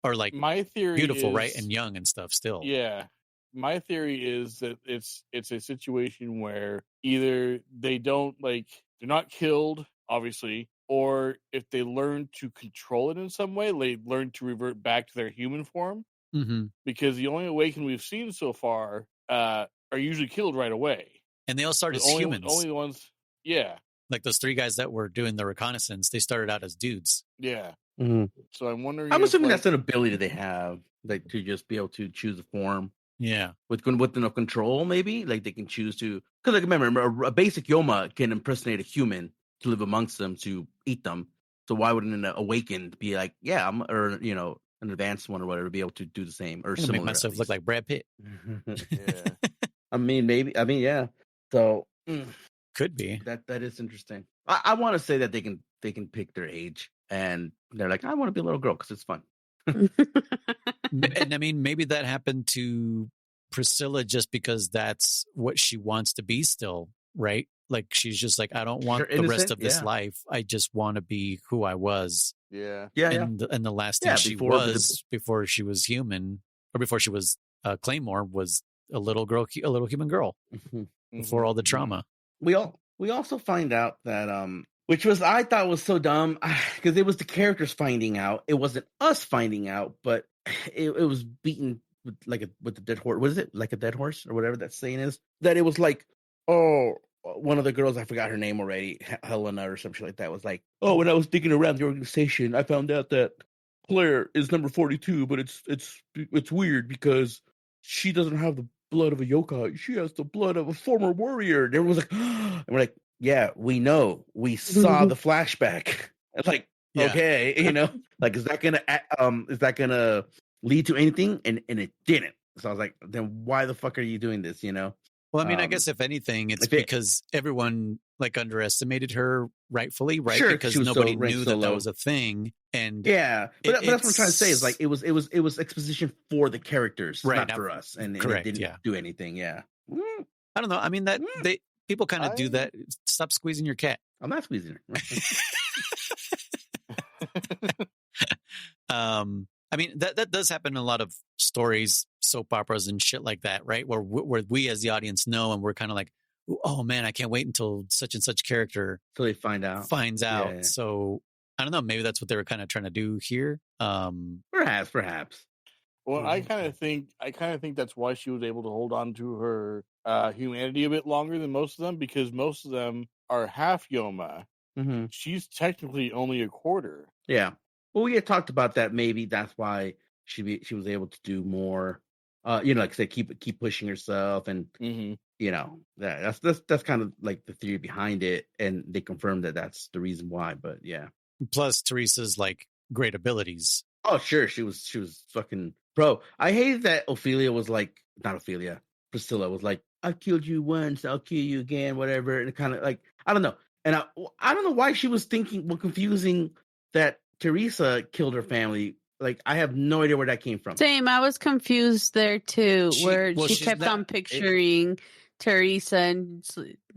are like My theory beautiful, is, right, and young and stuff still. Yeah. My theory is that it's a situation where either they don't, like, they're not killed, obviously, or if they learn to control it in some way, they learn to revert back to their human form. Mm-hmm. Because the only awakened we've seen so far are usually killed right away. And they all start as only, humans. Only the ones, yeah, Like those three guys that were doing the reconnaissance, they started out as dudes. yeah. Mhm. So I'm wondering. I'm if, assuming like, that's an ability they have, like to just be able to choose a form Yeah. with enough control. Maybe like they can choose to, because like remember, a basic Yoma can impersonate a human to live amongst them, to eat them. So why wouldn't an awakened be like, yeah, or an advanced one or whatever, be able to do the same or I'm gonna similar? make myself look like Brad Pitt. Yeah. I mean, maybe. I mean, yeah. So Could be. that is interesting. I want to say that they can pick their age, and they're like, I want to be a little girl because it's fun. And I mean, maybe that happened to Priscilla just because that's what she wants to be still, right? Like she's just like, I don't want the rest of this life. I just want to be who I was. Yeah. And the last thing she was before she was human, or before she was Claymore, was a little human girl before all the trauma. We also find out that which was I thought was so dumb because it was the characters finding out. It wasn't us finding out, but it was beaten with the dead horse. Was it like a dead horse or whatever that saying is? That it was like, oh, one of the girls, I forgot her name already, Helena or something like that, was like, oh, when I was digging around the organization, I found out that Claire is number 42, but it's weird because she doesn't have the blood of a yokai. She has the blood of a former warrior. And everyone was like, and we're like, yeah, we know. We saw the flashback. It's like, okay, like is that gonna lead to anything? And it didn't. So I was like, then why the fuck are you doing this? Well, I mean, I guess if anything, it's because everyone like underestimated her rightfully, right? Sure, because nobody knew that was a thing. And but that's what I'm trying to say is like it was exposition for the characters, not for us, and it didn't do anything. Yeah, I don't know. I mean that people kind of do that. Stop squeezing your cat. I'm not squeezing her. I mean, that does happen in a lot of stories, soap operas and shit like that, right? Where we as the audience know, and we're kind of like, oh man, I can't wait until such and such character finds out. Yeah. So I don't know. Maybe that's what they were kind of trying to do here. Perhaps. Well, I kind of think that's why she was able to hold on to her humanity a bit longer than most of them, because most of them are half Yoma. Mm-hmm. She's technically only a quarter. Yeah. Well, we had talked about that. Maybe that's why she was able to do more. Like say, keep pushing herself, and that's kind of like the theory behind it, and they confirmed that that's the reason why. But yeah. Plus Teresa's like great abilities. Oh sure, she was fucking bro. I hated that Ophelia was like, not Ophelia, Priscilla was like, I killed you once, I'll kill you again, whatever, and kind of like I don't know, and I don't know why she was confusing that Teresa killed her family. Like, I have no idea where that came from. Same. I was confused there, too, she kept on picturing Teresa, and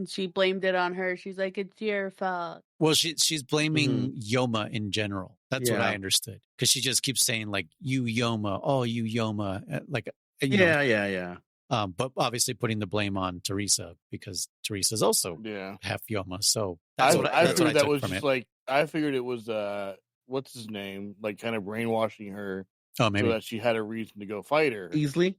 she blamed it on her. She's like, it's your fault. Well, she's blaming Yoma in general. That's what I understood. Because she just keeps saying, like, you Yoma, oh, you Yoma. Like, yeah. But obviously putting the blame on Teresa, because Teresa's also half Yoma. So I figured that was just like, I figured it was what's his name, like kind of brainwashing her, so that she had a reason to go fight her easily.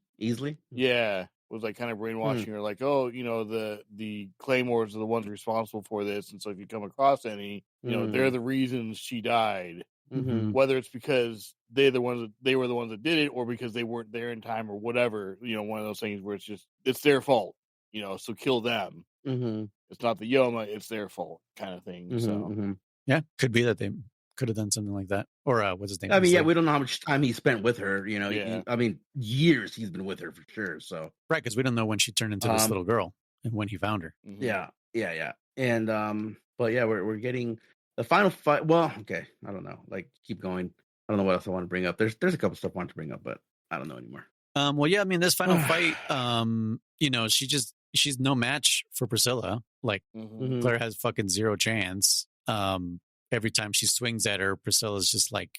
Yeah, was like kind of brainwashing her, like, oh, the Claymores are the ones responsible for this, and so if you come across any, they're the reasons she died. Whether it's because they were the ones that did it, or because they weren't there in time, or whatever. One of those things where it's their fault. So kill them. It's not the Yoma, it's their fault, kind of thing. So yeah, could be that they could have done something like that. Or what's his name? I mean, we don't know how much time he spent with her. I mean, years he's been with her for sure. So right, because we don't know when she turned into this little girl and when he found her. Yeah. And but yeah, we're getting the final fight. Well, okay, I don't know. Like, keep going. I don't know what else I want to bring up. There's a couple stuff I want to bring up, but I don't know anymore. Well, yeah, I mean, this final fight, she's no match for Priscilla. Like, Claire has fucking zero chance. Every time she swings at her, Priscilla's just like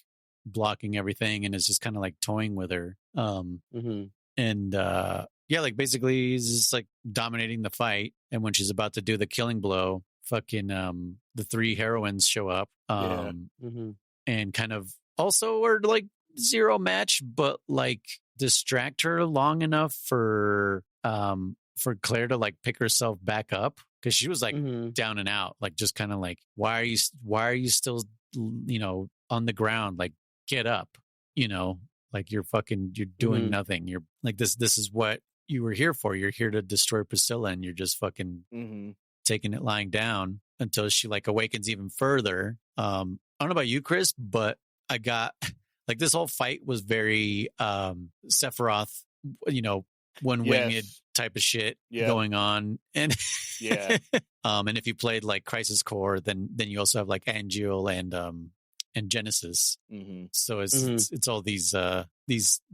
blocking everything and is just kind of like toying with her. And like basically he's just like dominating the fight. And when she's about to do the killing blow, fucking the three heroines show up and kind of also are like zero match, but like distract her long enough for Claire to like pick herself back up. Because she was like down and out, like just kind of like, why are you still, on the ground? Like, get up, like you're doing nothing. You're like, this is what you were here for. You're here to destroy Priscilla, and you're just fucking taking it lying down until she like awakens even further. I don't know about you, Chris, but I got like this whole fight was very Sephiroth, winged Yes. type of shit Yeah. going on. And Yeah. and if you played like Crisis Core, then you also have like Angel and Genesis. Mm-hmm. So it's all these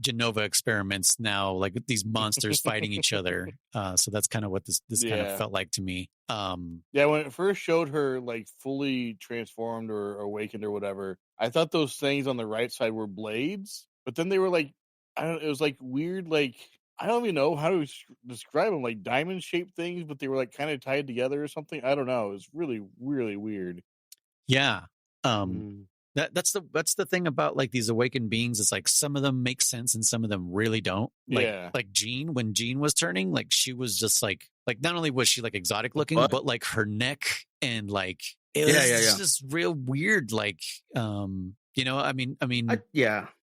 Genova experiments now, like these monsters fighting each other. So that's kind of what this kind of felt like to me. Yeah, when it first showed her like fully transformed or awakened or whatever, I thought those things on the right side were blades, but then they were like, I don't. It was like weird, like I don't even know how to describe them, like diamond shaped things, but they were like kind of tied together or something. I don't know. It was really, really weird. Yeah. That's the thing about like these awakened beings. It's like some of them make sense and some of them really don't. Like Jean, when Jean was turning, like she was just like not only was she like exotic looking, but like her neck and like it was just real weird. Like I mean,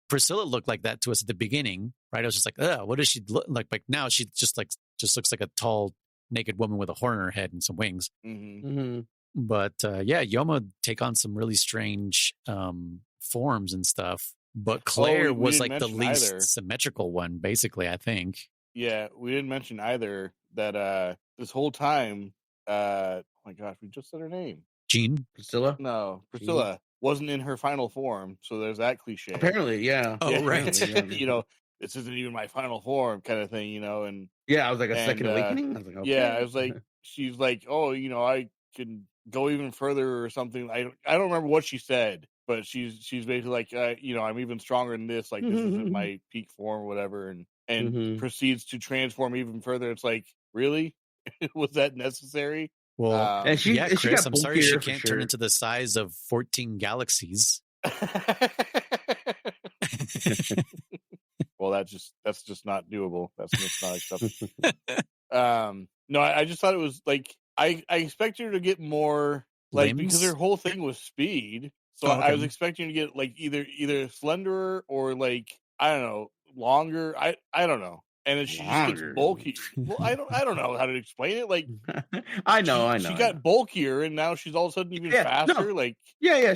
Priscilla looked like that to us at the beginning, right? I was just like, what does she look like? Like now she just looks like a tall naked woman with a horn in her head and some wings. Mm-hmm. Mm-hmm. But Yoma take on some really strange forms and stuff. But Claire was like the least symmetrical one, basically, I think. Yeah, we didn't mention either that this whole time, oh my gosh, we just said her name. Jean? Priscilla? No, Priscilla wasn't in her final form, so there's that cliche. Apparently, yeah. Oh, right. This isn't even my final form kind of thing, and yeah, I was like a second awakening. I was like, okay. Yeah, I was like, she's like, oh, I can go even further or something. I don't remember what she said, but she's basically like, I'm even stronger than this. Like this isn't my peak form or whatever, and proceeds to transform even further. It's like, really, was that necessary? Well, and Chris, I'm sorry she can't turn into the size of 14 galaxies. Well, that's just not doable. That's just not acceptable. No, I just thought it was like I expected her to get more like because her whole thing was speed. So I was expecting to get like either slenderer or like I don't know, longer. I don't know. And then she just gets bulky. Well, I don't know how to explain it. Like I know. She got bulkier and now she's all of a sudden even faster. No. Like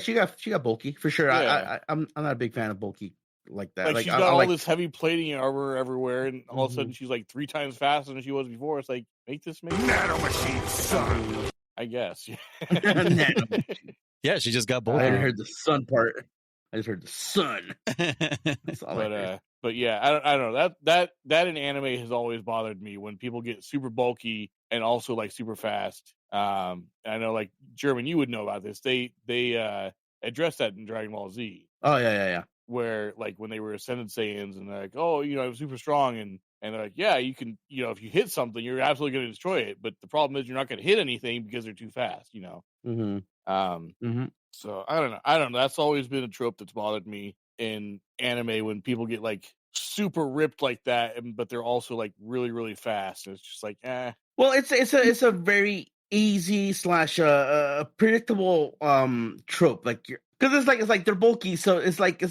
she got bulky for sure. Yeah. I'm not a big fan of bulky like that. Like she's got all this heavy plating armor everywhere, and all of a sudden she's like 3 times faster than she was before. It's like make nanomachine, son. I guess. Yeah, she just got bulky. I heard the sun part. I just heard the sun. That's all I heard. But yeah, I don't know that in anime has always bothered me when people get super bulky and also like super fast. I know like German, you would know about this. They addressed that in Dragon Ball Z. Oh yeah. Where like when they were Ascended Saiyans and they're like, oh, I'm super strong and they're like, yeah, you can, if you hit something, you're absolutely going to destroy it. But the problem is you're not going to hit anything because they're too fast. So I don't know. That's always been a trope that's bothered me in anime when people get like super ripped like that, but they're also like really, really fast. And it's just like, eh. Well, it's a very easy / predictable trope, like because it's like they're bulky, so it's like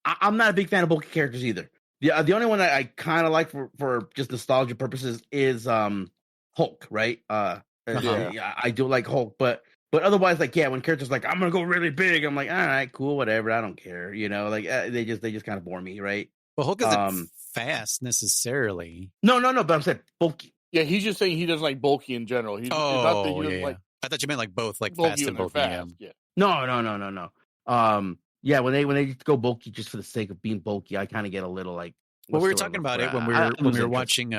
I'm not a big fan of bulky characters either. The only one I kind of like for just nostalgia purposes is Hulk, right? Yeah, I do like Hulk, but otherwise, like when characters like I'm gonna go really big, I'm like all right, cool, whatever, I don't care, like they just kind of bore me, right? Well, Hulk isn't fast necessarily. No, but I'm saying bulky. Yeah, he's just saying he doesn't like bulky in general. Like. I thought you meant like both, like fast and bulky. Yeah. No. Yeah, when they go bulky just for the sake of being bulky, I kind of get a little like. Well, we were talking about it when we were watching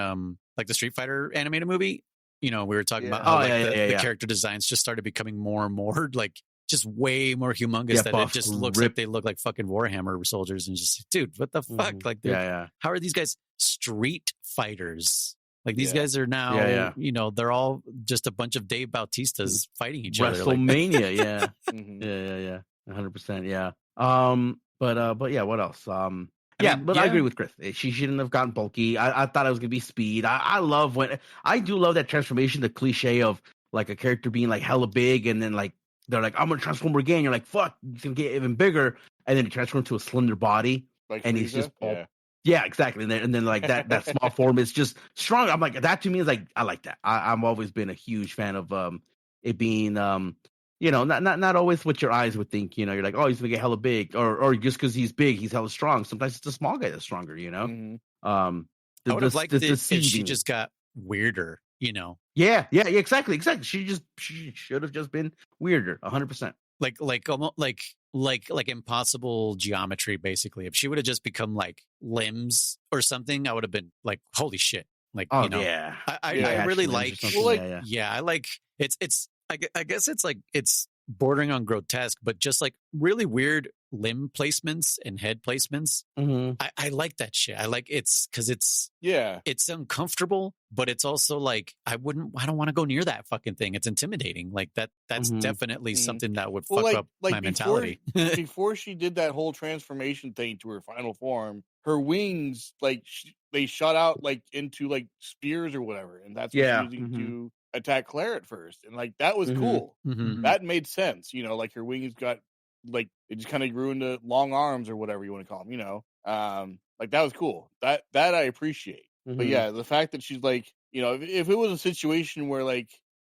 like the Street Fighter animated movie. We were talking about how the character designs just started becoming more and more like just way more humongous that it just looks like they look like fucking Warhammer soldiers and just dude, what the fuck? Like, how are these guys street fighters? Like these guys are now, they're all just a bunch of Dave Bautistas fighting each other. WrestleMania, yeah. 100%, yeah. But yeah, what else? I agree with Chris. She shouldn't have gotten bulky. I thought it was gonna be speed. I do love that transformation, the cliche of like a character being like hella big and then like they're like, I'm gonna transform again. You're like, fuck, he's gonna get even bigger, and then he transforms to a slender body, like and Frieza? he's just yeah, exactly. And then like that small form is just strong. I'm like, that to me is like, I like that. I've always been a huge fan of it being not always what your eyes would think. You're like, oh, he's gonna get hella big, or just because he's big, he's hella strong. Sometimes it's a small guy that's stronger. I would have liked it if she deceiving. just got weirder, you know. Yeah, exactly. She should have just been weirder, 100%. Like almost like impossible geometry, basically. If she would have just become like limbs or something, I would have been like, holy shit. Like, Oh, you know, yeah. I really like, Well, like- I like, I guess it's like, it's bordering on grotesque, but just like really weird limb placements and head placements. Mm-hmm. I like that shit. I like it's because it's uncomfortable, but it's also like I don't want to go near that fucking thing. It's intimidating. Like that's definitely something that would fuck up my mentality. Before she did that whole transformation thing to her final form, her wings like they shot out like into like spears or whatever, and that's what she was using to attack Claire at first, and like that was cool. That made sense, you know, like her wings got like it just kind of grew into long arms or whatever you want to call them, you know. Like that was cool. That I appreciate. But yeah, the fact that she's like, you know, if it was a situation where like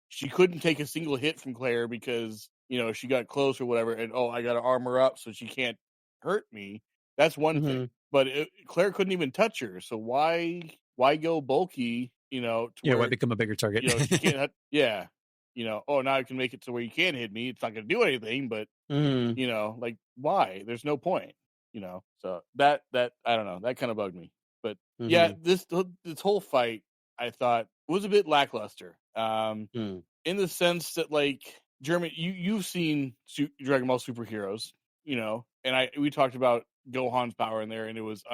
she couldn't take a single hit from Claire because, you know, she got close or whatever, and I got to arm her up so she can't hurt me. That's one thing. But Claire couldn't even touch her, so why go bulky? You know, why become a bigger target? You know, she can't. You know, now I can make it to where you can't hit me. It's not going to do anything, but you know, like why? There's no point. You know, so that I don't know. That kind of bugged me. But yeah, this whole fight I thought was a bit lackluster. In the sense that like Jeremy, you've seen Dragon Ball superheroes, you know, and we talked about Gohan's power in there, and it was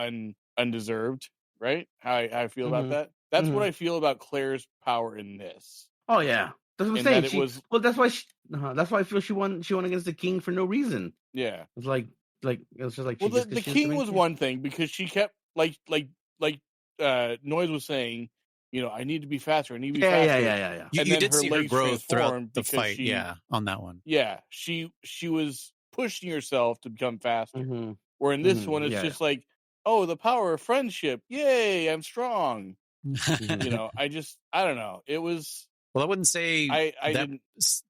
undeserved, right? How I feel about that. That's what I feel about Claire's power in this. Oh yeah, that's what I'm saying. That's why I feel she won against the king for no reason. Yeah, it's like it was just like. Well, the king was one thing because she kept like Noise was saying, you know, I need to be faster. I need to be faster. Yeah. You did see her growth throughout the fight. On that one. Yeah, she was pushing herself to become faster. Where in this one, it's just like, oh, the power of friendship. Yay, I'm strong. You know, I don't know. It was. Well, I wouldn't say I didn't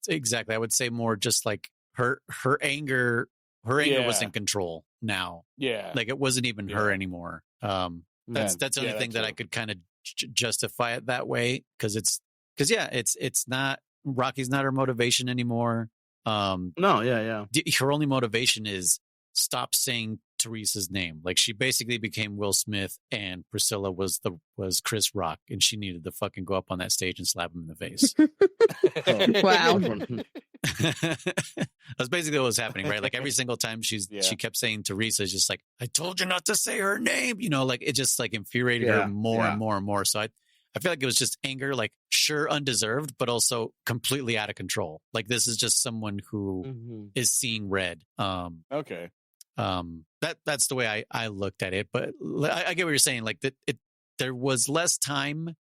exactly. I would say more just like her anger. Her anger was in control now. Yeah, like it wasn't even her anymore. That's the only thing that I could kind of justify it that way because it's not Rocky's not her motivation anymore. Her only motivation is stop saying Teresa's name. Like she basically became Will Smith and Priscilla was Chris Rock, and she needed to fucking go up on that stage and slap him in the face. Wow. That's basically what was happening, right? Like every single time she kept saying Teresa, just like, I told you not to say her name, you know, like it just like infuriated her more and more and more. So I feel like it was just anger, like sure undeserved, but also completely out of control. Like this is just someone who is seeing red. Okay. That's the way I looked at it, but I get what you're saying. Like that, there was less time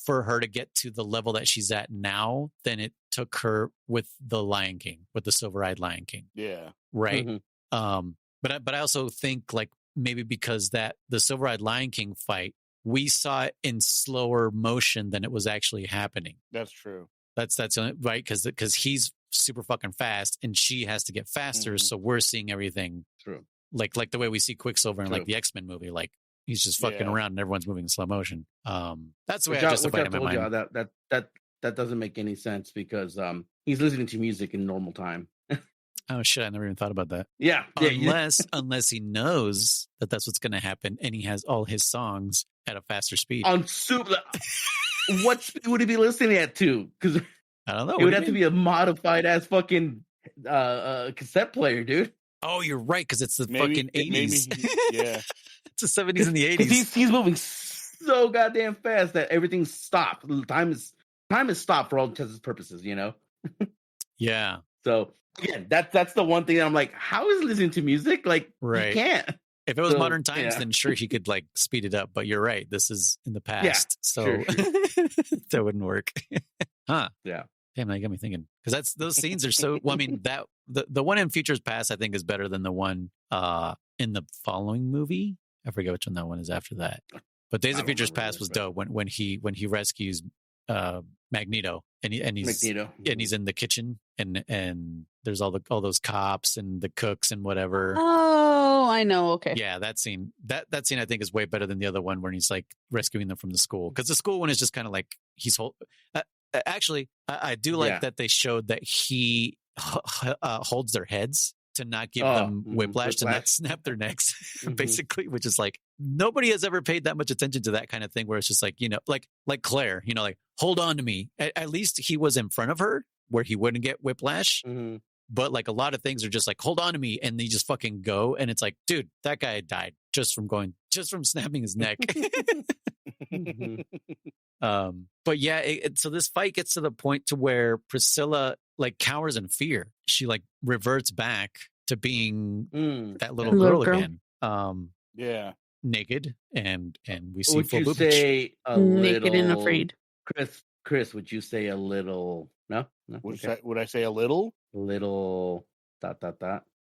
for her to get to the level that she's at now than it took her with the Lion King, with the Silver-Eyed Lion King. Yeah. Right. But I also think like maybe because that the Silver-Eyed Lion King fight, we saw it in slower motion than it was actually happening. That's true. That's right. Cause he's super fucking fast and she has to get faster. So we're seeing everything. True. Like the way we see Quicksilver in like the X-Men movie, like he's just fucking around and everyone's moving in slow motion. That's the way I justified it in my mind. That doesn't make any sense because he's listening to music in normal time. Oh shit! I never even thought about that. Yeah. Unless he knows that that's what's going to happen, and he has all his songs at a faster speed. On super. What speed would he be listening at to? Because I don't know. It would have to be a modified ass fucking cassette player, dude. Oh, you're right, because it's the fucking 80s. Yeah, it's the 70s and the 80s. He's moving so goddamn fast that everything's stopped. Time is stopped for all intents and purposes, you know. Yeah. So again, that's the one thing that I'm like, how is listening to music? Like, right. You can't. If it was modern times, then sure he could like speed it up. But you're right, this is in the past, so sure. that wouldn't work. Huh? Yeah. Damn, that got me thinking because those scenes are so. Well, I mean that the one in Futures Past I think is better than the one in the following movie. I forget which one that one is after that. But Days of Futures Past was dope when he rescues Magneto and he's in the kitchen and there's all those cops and the cooks and whatever. Oh, I know. Okay. Yeah, that scene I think is way better than the other one where he's like rescuing them from the school, because the school one is just kind of like actually I do like that they showed that he holds their heads to not give them whiplash, to not snap their necks, basically, which is like nobody has ever paid that much attention to that kind of thing, where it's just like, like Claire, like, hold on to me. At least he was in front of her where he wouldn't get whiplash. But like a lot of things are just like, hold on to me, and they just fucking go, and it's like, dude, that guy died just from snapping his neck. But yeah, so this fight gets to the point to where Priscilla like cowers in fear. She like reverts back to being that little girl again. Yeah, naked, and we see would full you boobage. say a Naked little, and afraid. Chris, would you say a little? No. Would I say a little? Little ...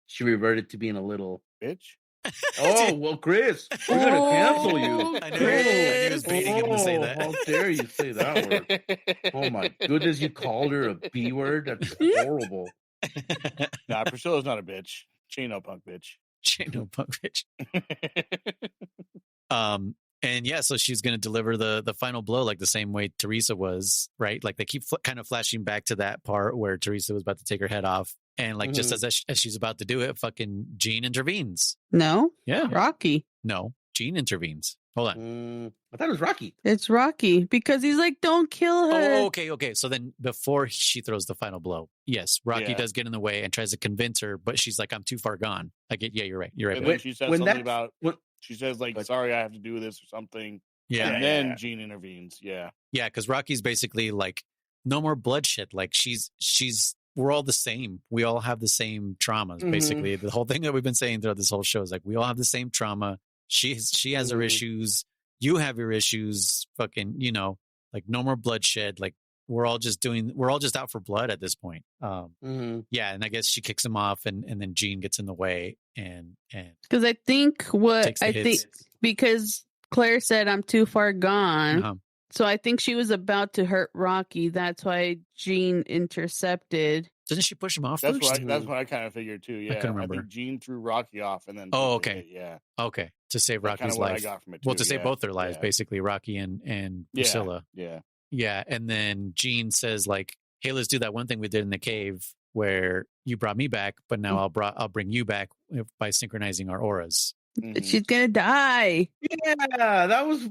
She reverted to being a little Bitch. Oh well, Chris, we're gonna cancel you. I knew he was baiting him to say that. How dare you say that word? Oh my goodness, you called her a B word? That's horrible. Nah, Priscilla's not a bitch. She ain't no punk bitch. She ain't no punk bitch. And yeah, so she's going to deliver the final blow like the same way Teresa was, right? Like they keep kind of flashing back to that part where Teresa was about to take her head off. And like just as she's about to do it, fucking Jean intervenes. No? Yeah. Rocky. No, Jean intervenes. Hold on. I thought it was Rocky. It's Rocky because he's like, don't kill her. Oh, okay. So then before she throws the final blow, yes, Rocky does get in the way and tries to convince her, but she's like, I'm too far gone. Yeah, you're right. You're right. And then she says something about, she says like, sorry, I have to do this or something. Yeah. And then Jean intervenes. Yeah. Yeah, because Rocky's basically like, no more bloodshed. Like we're all the same. We all have the same traumas, basically. The whole thing that we've been saying throughout this whole show is like, we all have the same trauma. She has her issues. You have your issues. Fucking, like no more bloodshed. Like we're all just out for blood at this point. Yeah. And I guess she kicks him off and then Jean gets in the way and because I think because Claire said I'm too far gone. So I think she was about to hurt Rocky. That's why Jean intercepted. Didn't she push him off that's first? That's what I kind of figured too. Yeah, I couldn't remember. I think Jean threw Rocky off and then. Oh, okay. Yeah. Okay, to save That's Rocky's what life. I got from it too. Well, to save both their lives, basically, Rocky and Priscilla. Yeah. Yeah, and then Jean says like, "Hey, let's do that one thing we did in the cave where you brought me back, but now I'll bring you back by synchronizing our auras." She's gonna die. Yeah, that was.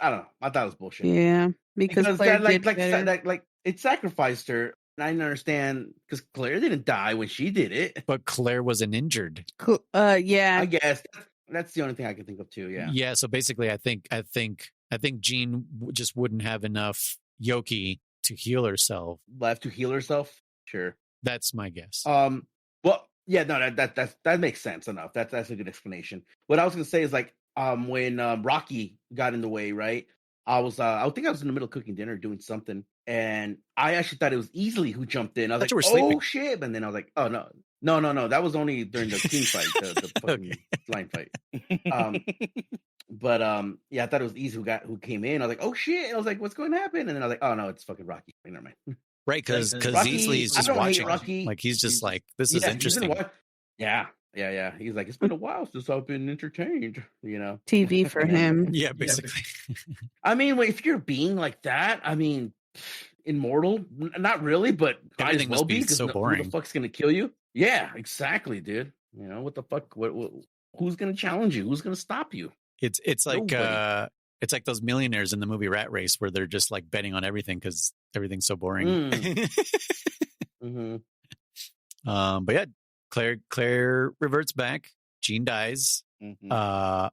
I don't know. I thought it was bullshit. Yeah, because Claire like it sacrificed her. And I understand because Claire didn't die when she did it, but Claire wasn't injured. Yeah, I guess that's the only thing I can think of too. Yeah, yeah. So basically, I think Jean just wouldn't have enough Yoki to heal herself. Left to heal herself. Sure, that's my guess. Well, yeah, no, that makes sense enough. That's a good explanation. What I was gonna say is like, when Rocky got in the way, right? I think I was in the middle of cooking dinner doing something, and I actually thought it was Easily who jumped in. I was like, oh shit, and then I was like, oh no, that was only during the king fight, the fucking line fight. But yeah, I thought it was Easy who came in. I was like, oh shit, and I was like, what's going to happen? And then I was like, oh no, it's fucking Rocky. Never mind. Right, because Easily is just watching. Like he's just like, this is interesting. Yeah. He's like, it's been a while since I've been entertained, TV for him. Yeah, basically. I mean, if you're being like that, I mean, immortal, not really, but everything must be so boring. Who the fuck's gonna kill you? Yeah, exactly, dude. What the fuck? What who's gonna challenge you? Who's gonna stop you? It's like it's like those millionaires in the movie Rat Race where they're just like betting on everything because everything's so boring. But yeah. Claire reverts back. Jean dies. The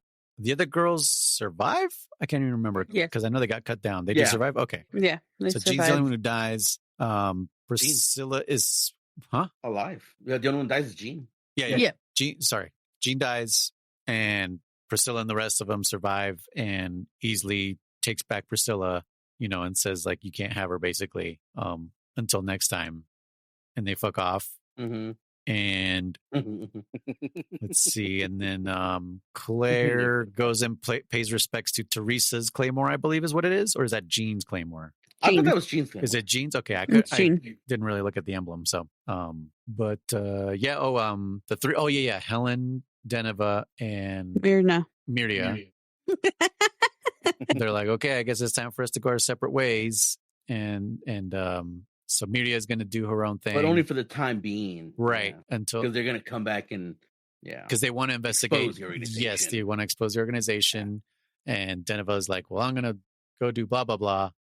other girls survive? I can't even remember. Yeah. Because I know they got cut down. They do survive? Okay. Yeah. So Jean's the only one who dies. Priscilla is alive. Yeah, the only one who dies is Jean. Yeah. Jean dies and Priscilla and the rest of them survive and easily takes back Priscilla, and says like you can't have her basically until next time. And they fuck off. And let's see. And then Claire goes and pays respects to Teresa's Claymore, I believe is what it is. Or is that Jean's Claymore? I thought that was Jean's Claymore. Is it Jean's? Okay. I didn't really look at the emblem. So, the three. Oh, yeah. Helen, Deneva and Mirna. Miria. They're like, okay, I guess it's time for us to go our separate ways. And so Miria is going to do her own thing. But only for the time being. Right. Until. Because they're going to come back and, because they want to investigate. The organization. Yes, they want to expose the organization. Yeah. And Deneva is like, well, I'm going to go do blah, blah, blah.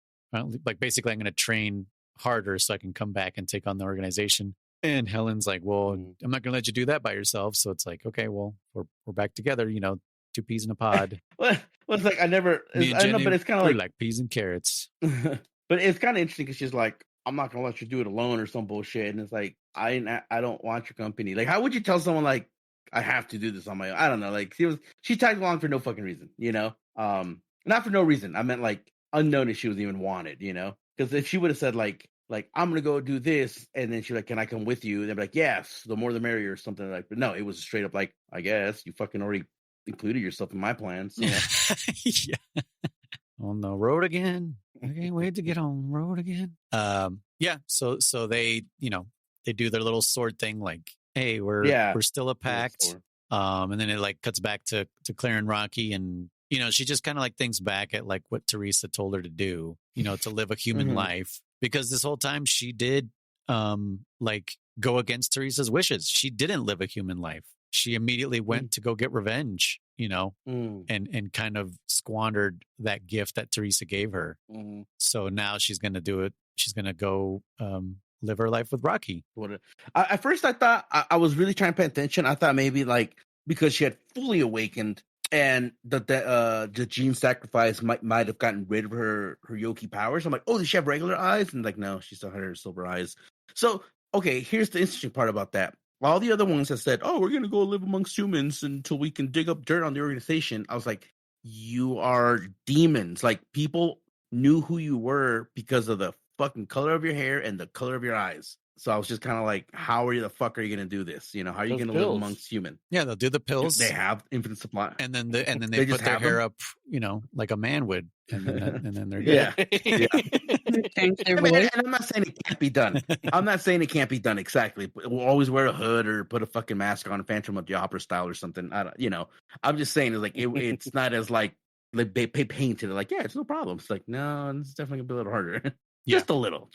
Like, basically, I'm going to train harder so I can come back and take on the organization. And Helen's like, well, I'm not going to let you do that by yourself. So it's like, okay, well, we're back together, two peas in a pod. Well, it's like, I know, but it's kind of like peas and carrots. But it's kind of interesting because she's like, I'm not going to let you do it alone or some bullshit. And it's like, I don't want your company. Like, how would you tell someone, like, I have to do this on my own? I don't know. Like, she tagged along for no fucking reason, not for no reason. I meant, like, unknown if she was even wanted, because if she would have said, like, I'm gonna go do this, and then she's like, can I come with you? And they'd be like, yes, the more the merrier, or something like. But no, it was straight up like, I guess you fucking already included yourself in my plans. Yeah. On the road again. I can't wait to get on the road again. Yeah. So they, they do their little sword thing, like, hey, we're still a pact. And then it like cuts back to Claire and Rocky, and she just kind of like thinks back at like what Teresa told her to do, to live a human life. Because this whole time she did like go against Teresa's wishes. She didn't live a human life. She immediately went to go get revenge, and kind of squandered that gift that Teresa gave her. So now she's going to do it. She's going to go live her life with Rocky. At first I thought, I was really trying to pay attention. I thought maybe like because she had fully awakened and the gene sacrifice might have gotten rid of her Yoki powers. I'm like, oh, does she have regular eyes? And like, no, she still had her silver eyes. So, okay, here's the interesting part about that. All the other ones have said, oh, we're going to go live amongst humans until we can dig up dirt on the organization. I was like, you are demons. Like, people knew who you were because of the fucking color of your hair and the color of your eyes. So I was just kind of like, how are you the fuck are you going to do this? How are you going to live amongst humans? Yeah, they'll do the pills. They have infinite supply. And then they put their hair up, like a man would. And then they're good. Yeah. And I'm not saying it can't be done. I'm not saying it can't be done exactly. We'll always wear a hood or put a fucking mask on, Phantom of the Opera style or something. I don't, I'm just saying it's like, it's not as like they painted it like, yeah, it's no problem. It's like, no, it's definitely going to be a little harder. Just a little.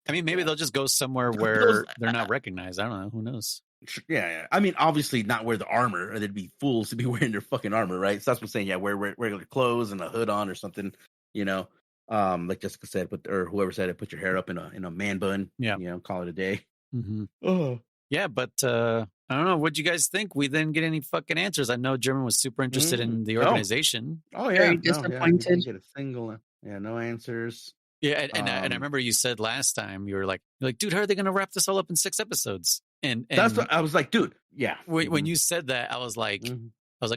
I mean, maybe they'll just go somewhere where they're not recognized. I don't know. Who knows? Yeah. I mean, obviously not wear the armor, or they'd be fools to be wearing their fucking armor, right? So that's what I'm saying. Yeah, wear regular clothes and a hood on or something, like Jessica said, or whoever said it, put your hair up in a man bun. Yeah. Call it a day. Mm-hmm. Oh. Yeah, but I don't know. What'd you guys think? We didn't get any fucking answers. I know German was super interested in the organization. Oh, yeah. Very disappointed. Get a single. Yeah, no answers. Yeah, and I remember you said last time you're like, dude, how are they going to wrap this all up in 6 episodes? And that's what I was like, dude. Yeah. When you said that, I was like,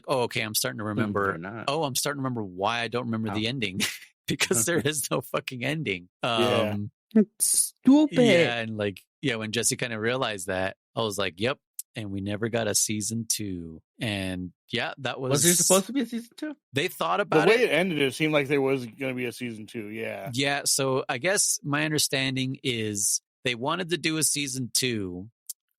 oh, okay, I'm starting to remember. I'm starting to remember why I don't remember the ending because there is no fucking ending. It's stupid. Yeah, and when Jessi kind of realized that, I was like, yep. And we never got a season 2. And yeah, that was. Was there supposed to be a season 2? They thought about it. The way it ended, it seemed like there was going to be a season 2. Yeah. Yeah. So I guess my understanding is they wanted to do a season 2,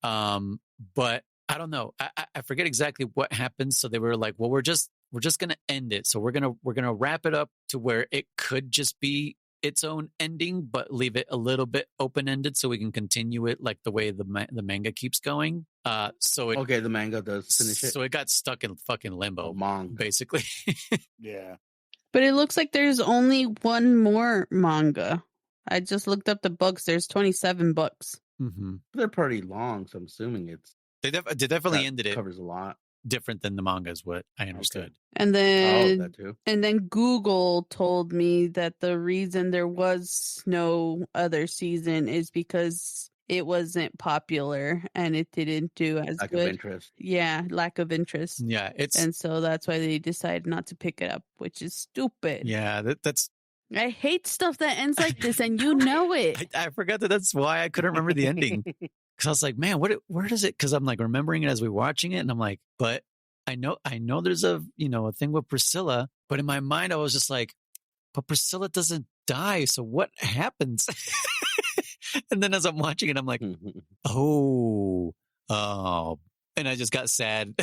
but I don't know. I forget exactly what happened. So they were like, well, we're just going to end it. So we're gonna wrap it up to where it could just be its own ending, but leave it a little bit open-ended so we can continue it like the way the manga keeps going. The manga does finish it. So it got stuck in fucking limbo, basically. Yeah. But it looks like there's only one more manga. I just looked up the books. There's 27 books. Mm-hmm. They're pretty long, so I'm assuming they definitely ended it. Covers a lot. Different than the manga is what I understood. Okay. And then that too. And then Google told me that the reason there was no other season is because it wasn't popular and it didn't do as lack good. Of interest. Yeah, lack of interest. Yeah, and so that's why they decided not to pick it up, which is stupid. Yeah, that's. I hate stuff that ends like this, and you know it. I forgot that's why I couldn't remember the ending. Because I was like, man, where does it? Because I'm like remembering it as we were watching it, and I'm like, but I know there's a thing with Priscilla, but in my mind I was just like, but Priscilla doesn't die, so what happens? And then as I'm watching it, I'm like, oh, and I just got sad.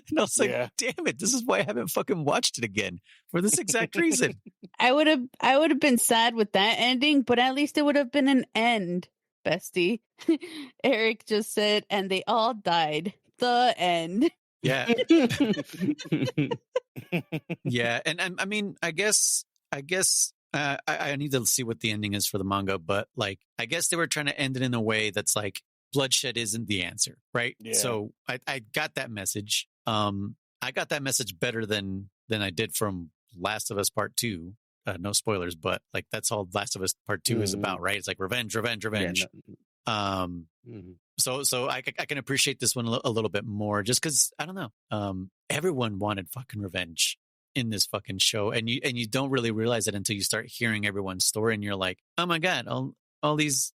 And I was like, damn it, this is why I haven't fucking watched it again for this exact reason. I would have been sad with that ending, but at least it would have been an end, bestie. Eric just said, and they all died. The end. Yeah. Yeah. And I mean, I guess I need to see what the ending is for the manga, but like, I guess they were trying to end it in a way that's like, bloodshed isn't the answer, right? Yeah. So I got that message. I got that message better than I did from Last of Us Part 2. No spoilers, but like that's all Last of Us Part 2 is about, right? It's like revenge. Yeah, So I can appreciate this one a little bit more, just because I don't know. Everyone wanted fucking revenge in this fucking show, and you don't really realize it until you start hearing everyone's story, and you're like, oh my god, all these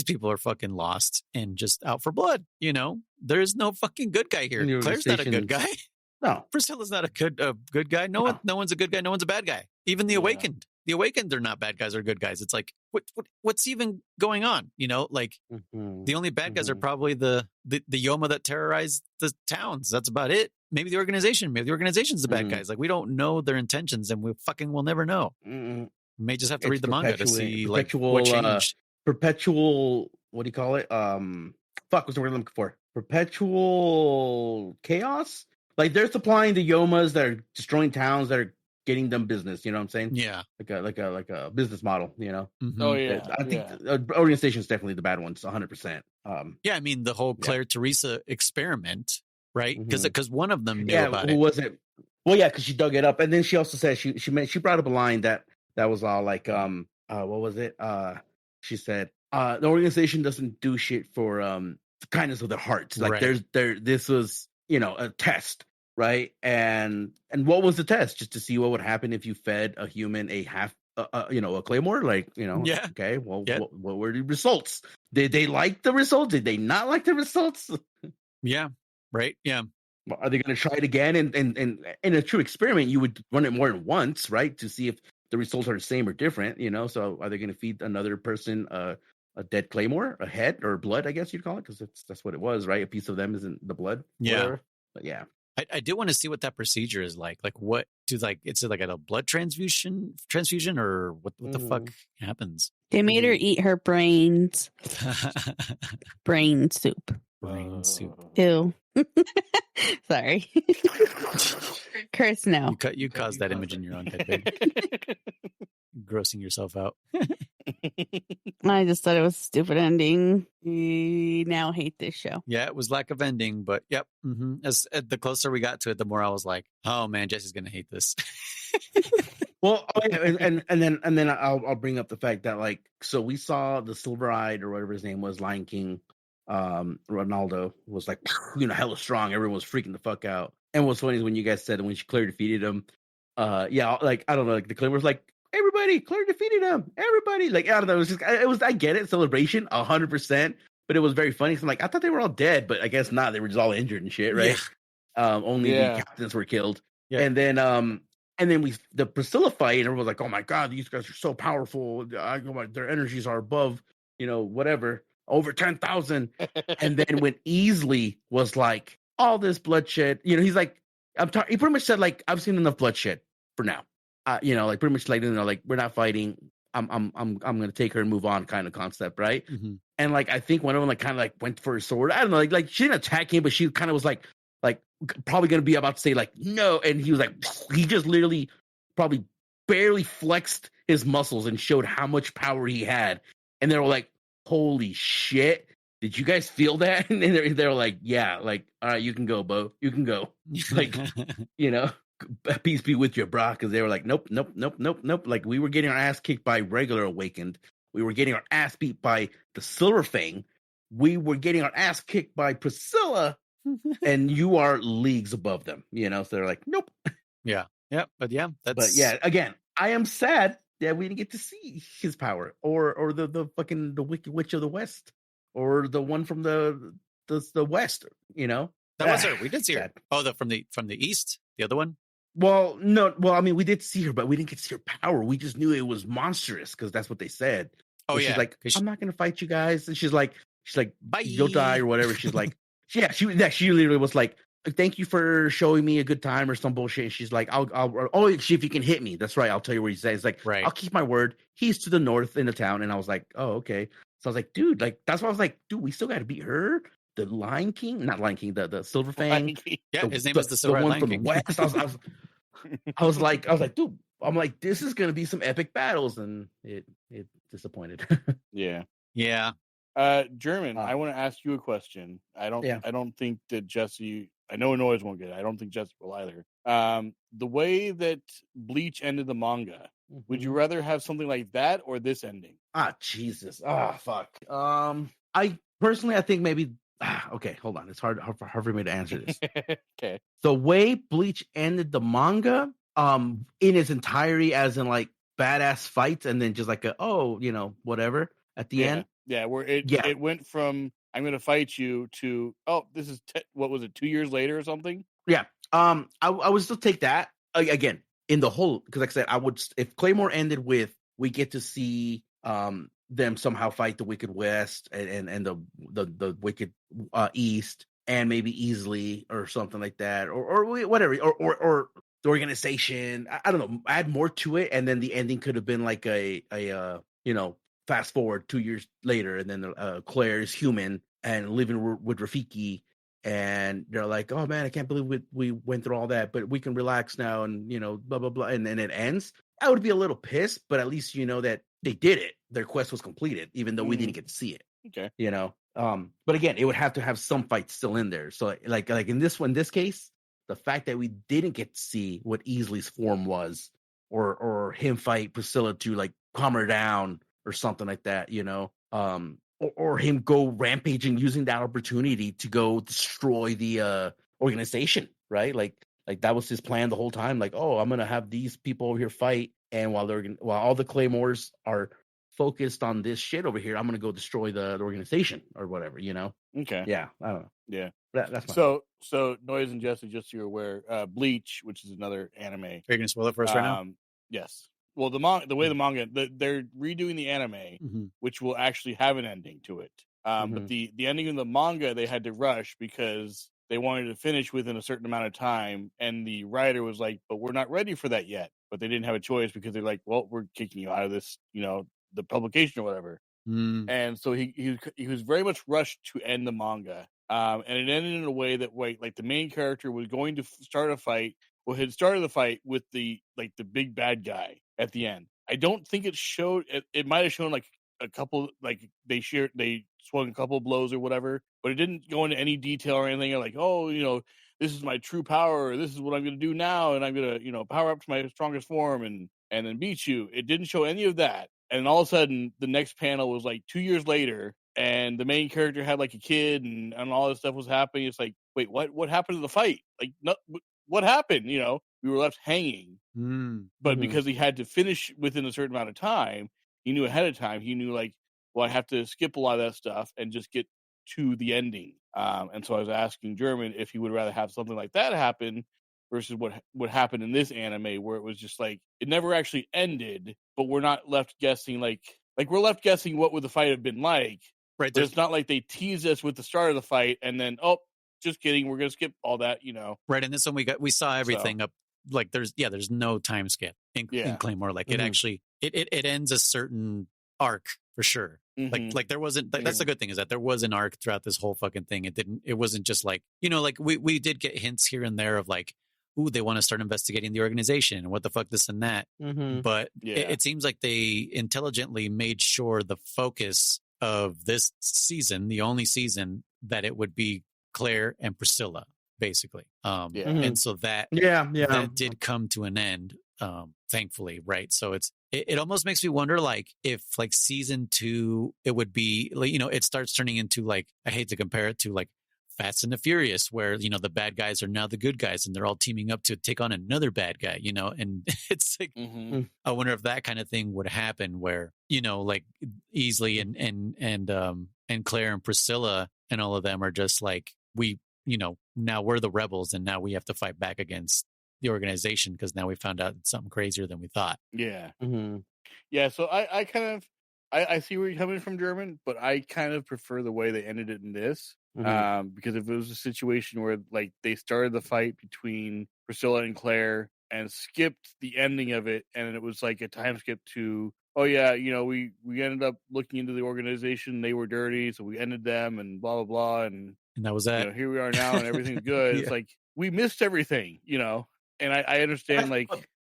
people are fucking lost and just out for blood. You know, there's no fucking good guy here. Claire's not a good guy. No, Priscilla's not a good guy. No one's a good guy. No one's a bad guy. Even the Awakened. The Awakened, they're not bad guys or good guys. It's like, what's even going on? You know, like the only bad guys are probably the Yoma that terrorized the towns. That's about it. Maybe the organization. Maybe the organization's the bad guys. Like, we don't know their intentions, and we fucking will never know. We may just have to read the manga to see like what changed. Perpetual, what do you call it? What's the word I'm looking for? Perpetual chaos? Like, they're supplying the Yomas that are destroying towns that are getting them business, you know what I'm saying? Yeah. Like a business model, you know? Mm-hmm. Oh, yeah. I think the organization is definitely the bad ones, 100%. Yeah, I mean, the whole Claire Teresa experiment, right? Because one of them knew about who it. was it? Well, yeah, because she dug it up. And then she also said she brought up a line that was all like, what was it? She said, the organization doesn't do shit for the kindness of their hearts. Like, this was, you know, a test, right? And what was the test? Just to see what would happen if you fed a human a half, a Claymore? Like, you know, okay, well, what were the results? Did they like the results? Did they not like the results? Yeah, right, yeah. Are they going to try it again? And in a true experiment, you would run it more than once, right? To see if the results are the same or different, you know? So are they going to feed another person a dead Claymore, a head or blood, I guess you'd call it? Because that's what it was, right? A piece of them isn't the blood. Yeah. Whatever. But yeah. I do want to see what that procedure is like. Like, what do it's like a blood transfusion or what the fuck happens? They made her eat her brains. Brain soup. Brain soup. Ew. Sorry. Curse no. You caused that image in your own head, babe. Grossing yourself out. I just thought it was a stupid ending. I now hate this show. Yeah, it was lack of ending, but yep. As the closer we got to it, the more I was like, "Oh man, Jesse's gonna hate this." Well, and then I'll bring up the fact that, like, so we saw the Silver-Eyed or whatever his name was, Lion King. Ronaldo was like, you know, hella strong. Everyone was freaking the fuck out. And what's funny is when you guys said when she Claire defeated him, like, I don't know, like the Claire was like, everybody, Claire defeated him. Everybody, like, I don't know. It was I get it, celebration, 100%. But it was very funny. So I'm like, I thought they were all dead, but I guess not. They were just all injured and shit, right? Yeah. Only the captains were killed. Yeah. And then the Priscilla fight, and everyone was like, oh my god, these guys are so powerful. Their energies are above, you know, whatever, over 10,000. And then when Easley was like, all this bloodshed, you know, he's like, he pretty much said, like, I've seen enough bloodshed for now. You know, like, pretty much like, you know, like, we're not fighting. I'm gonna take her and move on, kind of concept, right? Mm-hmm. And like, I think one of them like kind of like went for her sword. I don't know, like she didn't attack him, but she kind of was like probably gonna be about to say like no, and he was like, he just literally probably barely flexed his muscles and showed how much power he had, and they were like, holy shit, did you guys feel that? And they're like, yeah, like, all right, you can go, Bo, you can go, like, you know. Peace be with you, brah, because they were like, nope. Like, we were getting our ass kicked by regular Awakened. We were getting our ass beat by the Silver Fang. We were getting our ass kicked by Priscilla, and you are leagues above them, you know? So they're like, nope. Yeah. But yeah, again, I am sad that we didn't get to see his power or the fucking the Wicked Witch of the West or the one from the West, you know? That was her. We did see her. Oh, from the East, the other one. Well, no. Well, I mean, we did see her, but we didn't get to see her power. We just knew it was monstrous because that's what they said. Oh, so she's like, I'm not going to fight you guys. And she's like, bye. You'll die or whatever. She's like, she literally was like, thank you for showing me a good time or some bullshit. And she's like, if you can hit me, that's right. I'll tell you where he's at. It's like, Right. I'll keep my word. He's to the north in the town. And I was like, oh, okay. So I was like, dude, like, that's why I was like, dude, we still got to beat her. The Lion King, not Lion King, the Silver Fang. Yeah, his name is the Silver one Lion from King. the West. I was like, dude, I'm like, this is gonna be some epic battles, and it disappointed. Yeah. German, I want to ask you a question. I don't think that Jessi. I know Noise won't get it. I don't think Jessi will either. The way that Bleach ended the manga, would you rather have something like that or this ending? Jesus. Fuck. I personally, I think maybe. Okay, hold on. It's hard for me to answer this. Okay. The way Bleach ended the manga, in its entirety, as in like badass fights, and then just like whatever at the end. Yeah, where it went from I'm going to fight you to this is what was it, 2 years later or something? Yeah. I would still take that again in the whole, because like I said, I would, if Claymore ended with we get to see them somehow fight the Wicked West and the Wicked East, and maybe easily or something like that, or whatever, or the organization. I don't know. Add more to it, and then the ending could have been like a fast forward 2 years later, and then Claire is human and living with Rafiki, and they're like, oh man, I can't believe we went through all that, but we can relax now, and blah blah blah, and then it ends. I would be a little pissed, but at least that they did it. Their quest was completed, even though we didn't get to see it. Okay. But again, it would have to have some fights still in there. So like in this case, the fact that we didn't get to see what Easley's form was, or him fight Priscilla to like calm her down or something like that, or him go rampaging using that opportunity to go destroy the organization, right? Like that was his plan the whole time. Like, oh, I'm gonna have these people over here fight, and while all the Claymores are focused on this shit over here, I'm gonna go destroy the organization or whatever, Okay. Yeah, I don't know. Yeah. That's my so Noise and Jessi, just so you're aware, Bleach, which is another anime. Are you gonna spoil it for us right now? Yes. Well, the way the manga, they're redoing the anime, which will actually have an ending to it. But the ending of the manga, they had to rush because they wanted to finish within a certain amount of time, and the writer was like, "But we're not ready for that yet." But they didn't have a choice because they're like, "Well, we're kicking you out of this, the publication or whatever." And so he was very much rushed to end the manga, and it ended in a way that like the main character was going to start a fight. Well, had started the fight with the big bad guy at the end. I don't think it showed. It might have shown like a couple, like they swung a couple of blows or whatever, but it didn't go into any detail or anything. Like, oh, this is my true power, or this is what I'm going to do now, and I'm going to power up to my strongest form and then beat you. It didn't show any of that. And all of a sudden, the next panel was like 2 years later, and the main character had like a kid, and all this stuff was happening. It's like, wait, what happened to the fight? Like, no, what happened? We were left hanging. But because he had to finish within a certain amount of time, he knew ahead of time. He knew like, well, I have to skip a lot of that stuff and just get to the ending. And so I was asking German if he would rather have something like that happen versus what happened in this anime, where it was just like it never actually ended, but we're not left guessing like we're left guessing what would the fight have been like. Right. But it's not like they tease us with the start of the fight and then just kidding, we're gonna skip all that, Right. And this one we saw everything up. Like there's no time skip in Claymore. Like it actually it ends a certain arc for sure. Like there wasn't that's the good thing, is that there was an arc throughout this whole fucking thing. It wasn't just like, like we did get hints here and there of like, ooh, they want to start investigating the organization and what the fuck this and that. But it seems like they intelligently made sure the focus of this season, the only season, that it would be Claire and Priscilla, basically. And so that did come to an end, thankfully, right? So it almost makes me wonder, like, if like season 2, it would be like, it starts turning into like, I hate to compare it to like Fast and the Furious, where the bad guys are now the good guys and they're all teaming up to take on another bad guy, and it's like, I wonder if that kind of thing would happen, where like Easley and Claire and Priscilla and all of them are just like, we now we're the rebels and now we have to fight back against the organization because now we found out it's something crazier than we thought. Yeah. So I kind of I see where you're coming from, German, but I kind of prefer the way they ended it in this. Because if it was a situation where like they started the fight between Priscilla and Claire and skipped the ending of it, and it was like a time skip to, oh yeah, we ended up looking into the organization, they were dirty, so we ended them, and blah blah blah, and that was that. Here we are now, and everything's good. It's like we missed everything, and I understand,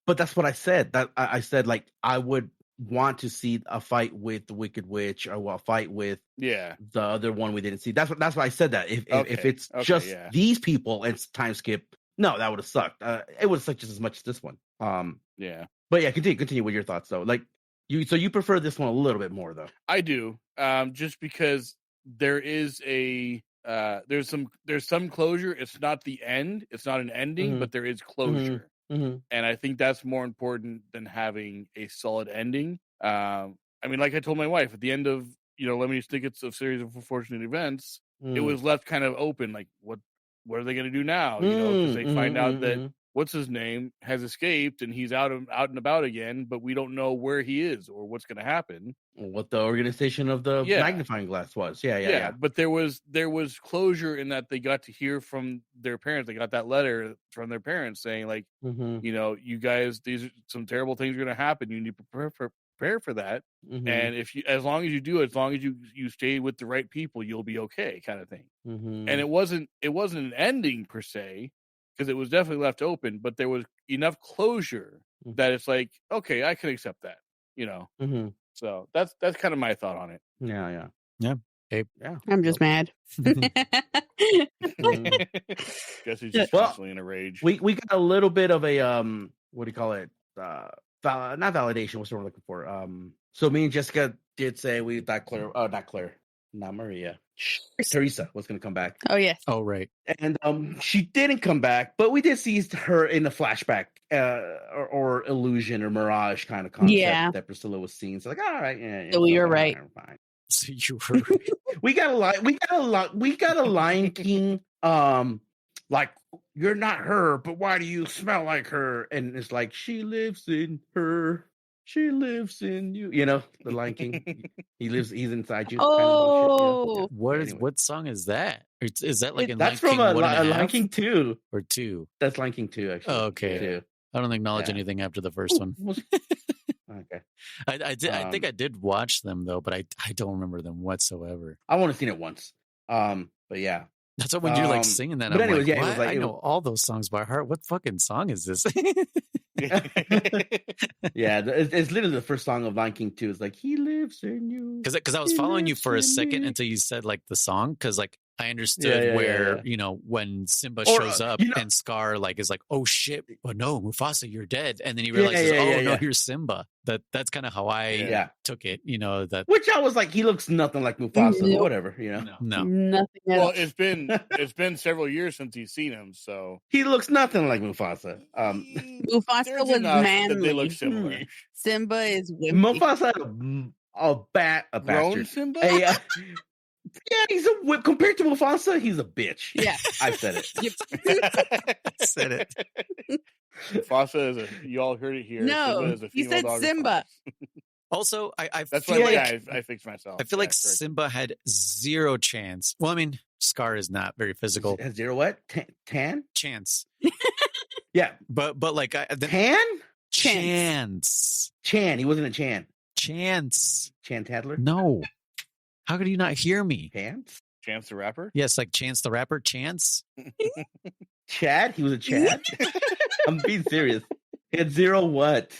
but that's what I said. That I said, like, I would want to see a fight with the Wicked Witch, or a fight with the other one we didn't see. That's why I said that. If it's just these people and it's time skip, no, that would have sucked. It would have sucked just as much as this one. But yeah, continue with your thoughts though. Like you prefer this one a little bit more though. I do, just because there is there's some closure. It's not the end. It's not an ending, but there is closure. And I think that's more important than having a solid ending. I mean, like I told my wife at the end of, Lemony's Snicket's of Series of Unfortunate Events, it was left kind of open. Like, what are they going to do now? Because they find out that what's his name has escaped and he's out and about again, but we don't know where he is or what's going to happen. What the organization of the magnifying glass was. Yeah. But there was closure in that they got to hear from their parents. They got that letter from their parents saying, like, you guys, these are some terrible things are going to happen. You need to prepare for that. And as long as you do it, as long as you stay with the right people, you'll be okay, kind of thing. And it wasn't an ending per se, because it was definitely left open, but there was enough closure that it's like, okay, I can accept that, So that's kind of my thought on it. Yeah. Hey. Yeah. I'm just mad. Guess he's just constantly in a rage. We got a little bit of a what do you call it? Not validation. What's the word I'm looking for? So me and Jessica did say we thought not Maria. Teresa was going to come back. Oh yes. Oh right. And she didn't come back, but we did see her in a flashback or illusion or mirage kind of concept that Priscilla was seeing. So like, all right, So you're right. Fine. So you were right. we got a Lion King like, you're not her, but why do you smell like her? And it's like, she lives in her. She lives in you. The Lion King. He's inside you. Oh, What song is that? Is that like in that's Lion from King a Lion King 2 or 2? That's Lion King 2, actually. Oh, okay. 2. I don't acknowledge anything after the first one. Okay. I did. I think I did watch them though, but I don't remember them whatsoever. I want to seen it once. But yeah. That's what when you're like singing that. But I'm anyways, like, it was like, I know all those songs by heart. What fucking song is this? Yeah, it's literally the first song of Lion King 2. It's like, he lives in you. Because I was following you for a second until you said like the song. Because like I understood where when Simba shows up and Scar like is like, oh shit, well no, Mufasa, you're dead, and then he realizes, no, you're Simba. That's kind of how I took it. That which I was like, he looks nothing like Mufasa, whatever. No, nothing else. Well, it's been several years since he's seen him, so he looks nothing like Mufasa. Mufasa was manly. They look similar. Simba is wimpy. Mufasa had a grown bastard. Simba. Yeah, he's a whip compared to Mufasa. He's a bitch. Yeah, I said it. said it. Mufasa is you all heard it here. No, he said Simba. Also, I that's feel why like I fixed myself. I feel like Simba had zero chance. Well, I mean, Scar is not very physical. Has zero what? Tan? Chance. Yeah, but like Chance. Chan. He wasn't a Chan. Chance. Chan Tadler. No. How could you not hear me? Chance the Rapper? Yes, like Chance the Rapper. Chance. Chad? He was a Chad? I'm being serious. He had zero what?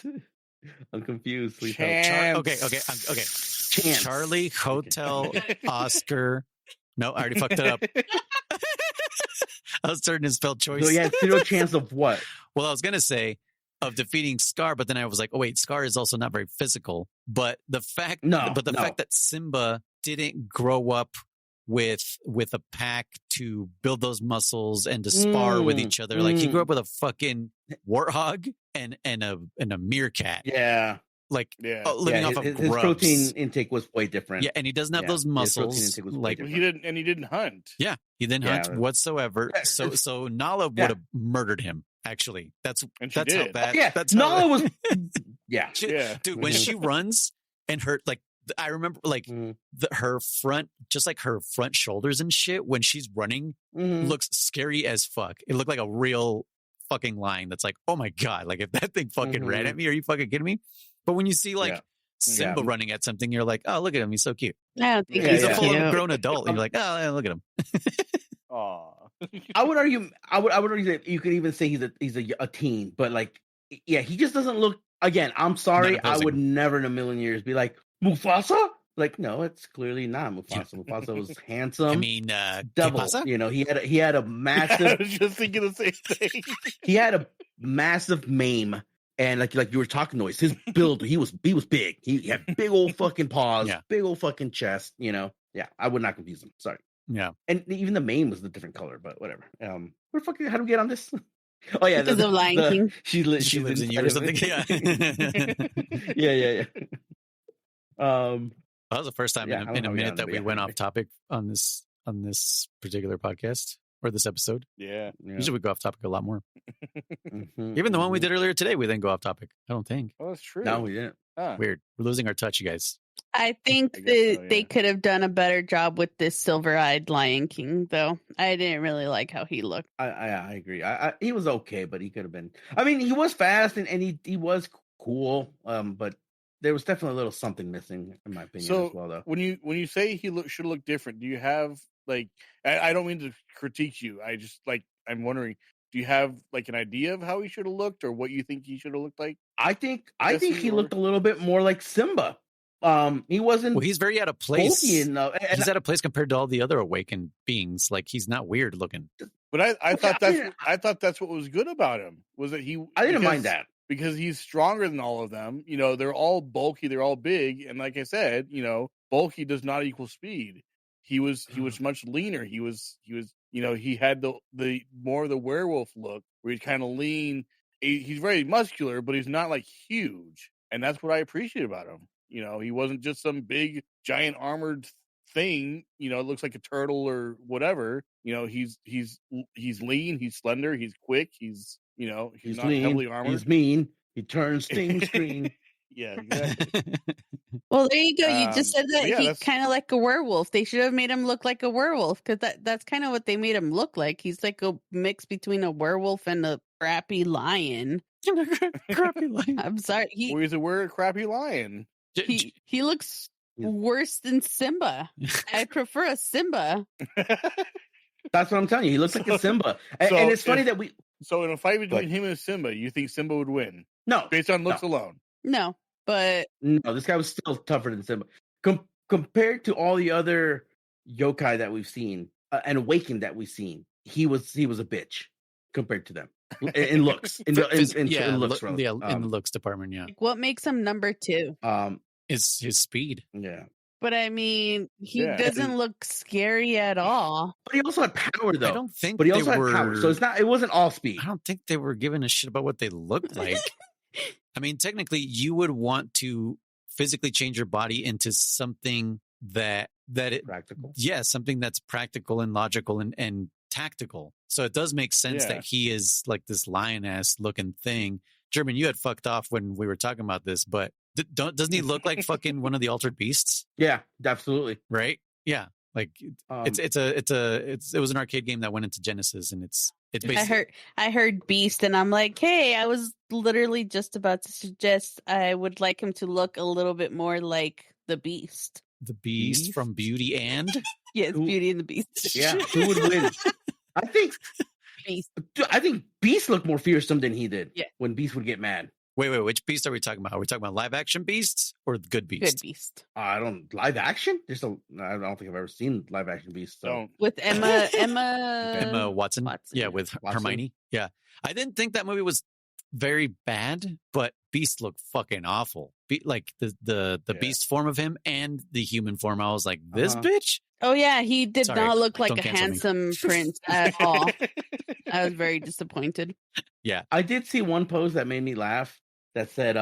I'm confused. Please help. Okay. Chance. Charlie, Hotel, Oscar. No, I already fucked it up. I was starting to spell choice. So he had zero chance of what? Well, I was going to say of defeating Scar, but then I was like, oh wait, Scar is also not very physical. But the fact that Simba didn't grow up with a pack to build those muscles and to spar with each other. Like he grew up with a fucking warthog and a meerkat. Yeah. Living off of his grubs. protein intake was way different. Yeah, and he doesn't have those muscles. Like he didn't hunt. Yeah, he didn't hunt whatsoever. So Nala would have murdered him. Actually, that's how bad. Nala was. Yeah, dude. When she runs and her I remember like her front, just like her front shoulders and shit when she's running looks scary as fuck. It looked like a real fucking line that's like, oh my God, like if that thing fucking ran at me, are you fucking kidding me? But when you see like Simba running at something, you're like, oh, look at him, he's so cute. I don't think He's he's a full cute. grown adult, and you're like, oh, yeah, look at him. Aw. I would argue that you could even say he's a teen, but like, yeah, he just doesn't look. Again, I'm sorry, I would never in a million years be like Mufasa. Like, no, it's clearly not Mufasa. Mufasa was handsome. I mean, devil. You know, he had a massive. I was just thinking the same thing. He had a massive mane, and like you were talking noise. His build, he was big. He had big old fucking paws, big old fucking chest. You know, yeah, I would not confuse him. Sorry. Yeah, and even the mane was a different color, but whatever. Where fucking? How do we get on this? Oh yeah, because of Lion King. She lives in you or something. Yeah. yeah. That was the first time in a minute that we went off topic on this particular podcast or this episode. Yeah. Usually we go off topic a lot more. Even the one we did earlier today, we then go off topic. I don't think. Oh, that's true. No, we didn't. Weird. We're losing our touch, you guys. I think they could have done a better job with this silver-eyed Lion King, though. I didn't really like how he looked. I agree. He was okay, but he could have been. I mean, he was fast and he was cool. But there was definitely a little something missing, in my opinion, as well. Though when you say he should look different, do you have like? I don't mean to critique you. I just I'm wondering. Do you have like an idea of how he should have looked, or what you think he should have looked like? I think he looked a little bit more like Simba. He wasn't. Well, he's very out of place. He's out of place compared to all the other awakened beings. Like he's not weird looking. But I thought that's what was good about him was that he. I didn't mind that because he's stronger than all of them. You know, they're all bulky, they're all big, and like I said, you know, bulky does not equal speed. He was much leaner. He was. You know, he had the more of the werewolf look where he's kind of lean. He's very muscular, but he's not like huge, and that's what I appreciate about him. You know, he wasn't just some big, giant armored thing. You know, it looks like a turtle or whatever. You know, he's lean, he's slender, he's quick, he's not lean, heavily armored. He's mean. He turns things green. Yeah, exactly. Well, there you go. You just said that he's kind of like a werewolf. They should have made him look like a werewolf because that's kind of what they made him look like. He's like a mix between a werewolf and a crappy lion. Crappy lion. I'm sorry. He's a crappy lion. He looks worse than Simba. I prefer a Simba. That's what I'm telling you. He looks like a Simba. And it's funny that we. So in a fight between him and Simba, you think Simba would win? No, based on looks alone. No, but no, this guy was still tougher than Simba compared to all the other yokai that we've seen and awakened that we've seen. He was a bitch compared to them in looks. In looks, in the looks department. Yeah. What makes him number 2? Is his speed. Yeah. But I mean, he doesn't look scary at all. But he also had power, though. I don't think. But he also had power, so it wasn't all speed. I don't think they were giving a shit about what they looked like. I mean, technically, you would want to physically change your body into something that practical. Yeah, something that's practical and logical and tactical. So it does make sense that he is like this lion-ass looking thing. German, you had fucked off when we were talking about this, but doesn't he look like fucking one of the altered beasts? Yeah, absolutely. Right? Yeah. Like it was an arcade game that went into Genesis, and it's basically. I heard Beast, and I'm like, hey, I was literally just about to suggest I would like him to look a little bit more like the Beast. The Beast from Beauty and yes, Beauty and the Beast. Yeah, who would win? I think Beast. I think Beast looked more fearsome than he did. Yeah. When Beast would get mad. Wait, which Beast are we talking about? Are we talking about live action Beasts or the good Beast? Good Beast. I don't live action. I don't think I've ever seen live action Beasts. So. With Emma Watson. Yeah, with Hermione. Yeah, I didn't think that movie was very bad, but Beast looked fucking awful. Like the Beast form of him and the human form. I was like, this bitch. Oh yeah, he did not look like a handsome prince at all. I was very disappointed. Yeah, I did see one post that made me laugh. That said,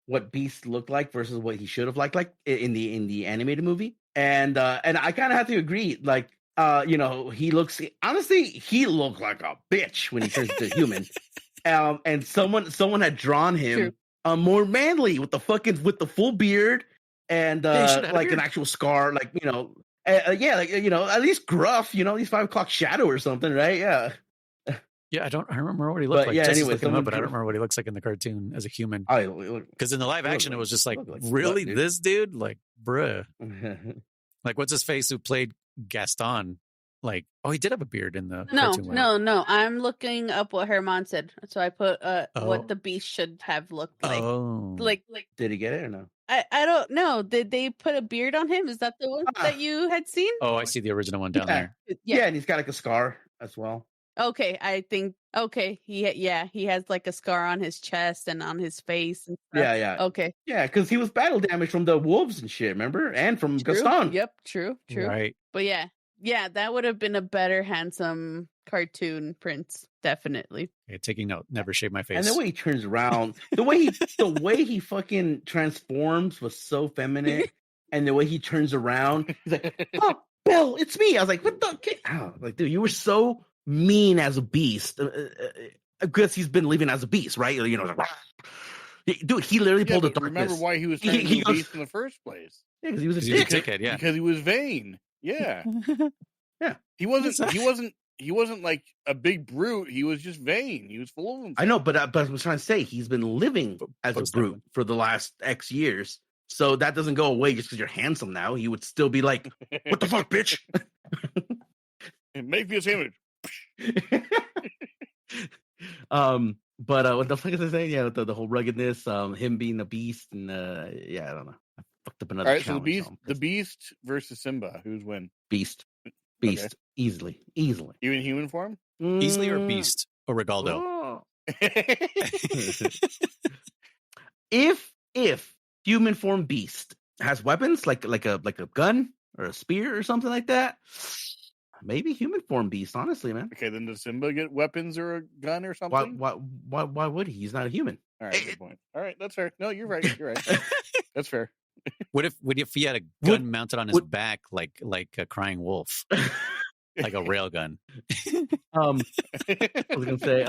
what Beast looked like versus what he should have like in the animated movie, and I kind of have to agree. Like, he looks he looked like a bitch when he turns into human. And someone had drawn him more manly with the full beard and Yeah, he should've had a like an beard. actual scar, like yeah, like at least gruff, at least 5 o'clock shadow or something, right? Yeah. Yeah, I remember what he looked But like. yeah, Jesse's anyway, looking him someone up, but I don't drew- remember what he looks like in the cartoon as a human. Because in the live he looked action, it was just like, he looked really, slut, dude. this dude, like, bruh, dude. like, what's his face who played Gaston? Like, oh, he did have a beard in the No, cartoon. no. I'm looking up what Herman said. So I put Oh. what the beast should have looked like. Oh, Like Did he get it or no? I don't know. Did they put a beard on him? Is that the one that you had seen? oh, I see the original one down there. Yeah, and he's got like a scar as well. Okay, I think he has like a scar on his chest and on his face and stuff. Yeah. Okay. Yeah, because he was battle damaged from the wolves and shit, remember? And from True. Gaston. Yep, true. Right. But yeah, that would have been a better handsome cartoon prince, definitely. Okay, taking note. Never shave my face. And the way he turns around, the way he fucking transforms was so feminine. And the way he turns around, he's like, "Oh, Bill, it's me." I was like, "What the?" Like, dude, you were so mean as a beast. Because he's been living as a beast, right? Like, dude, he literally pulled a darkness. Remember why he was trying to be a beast in the first place? Yeah, because he was a dickhead. Yeah, because he was vain. Yeah, yeah. He wasn't like a big brute. He was just vain. He was full of himself. I know, but I was trying to say he's been living as a brute for the last X years. So that doesn't go away just because you're handsome now. He would still be like, "What the fuck, bitch?" And make me a sandwich. But what the fuck is I saying? Yeah, the whole ruggedness, him being a beast, and yeah, I don't know. I fucked up another. All right, so challenge, the beast versus Simba. Who's win? Beast, Okay. easily. Even human form? Easily or beast or Rigaldo? Oh. If human form beast has weapons like a gun or a spear or something like that, maybe human form beast. Honestly, man. Okay, then does Simba get weapons or a gun or something? Why would he? He's not a human. All right, good point. All right, that's fair. No, you're right. You're right. That's fair. What if he had a gun mounted on his back like a crying wolf, like a rail gun? I was gonna say,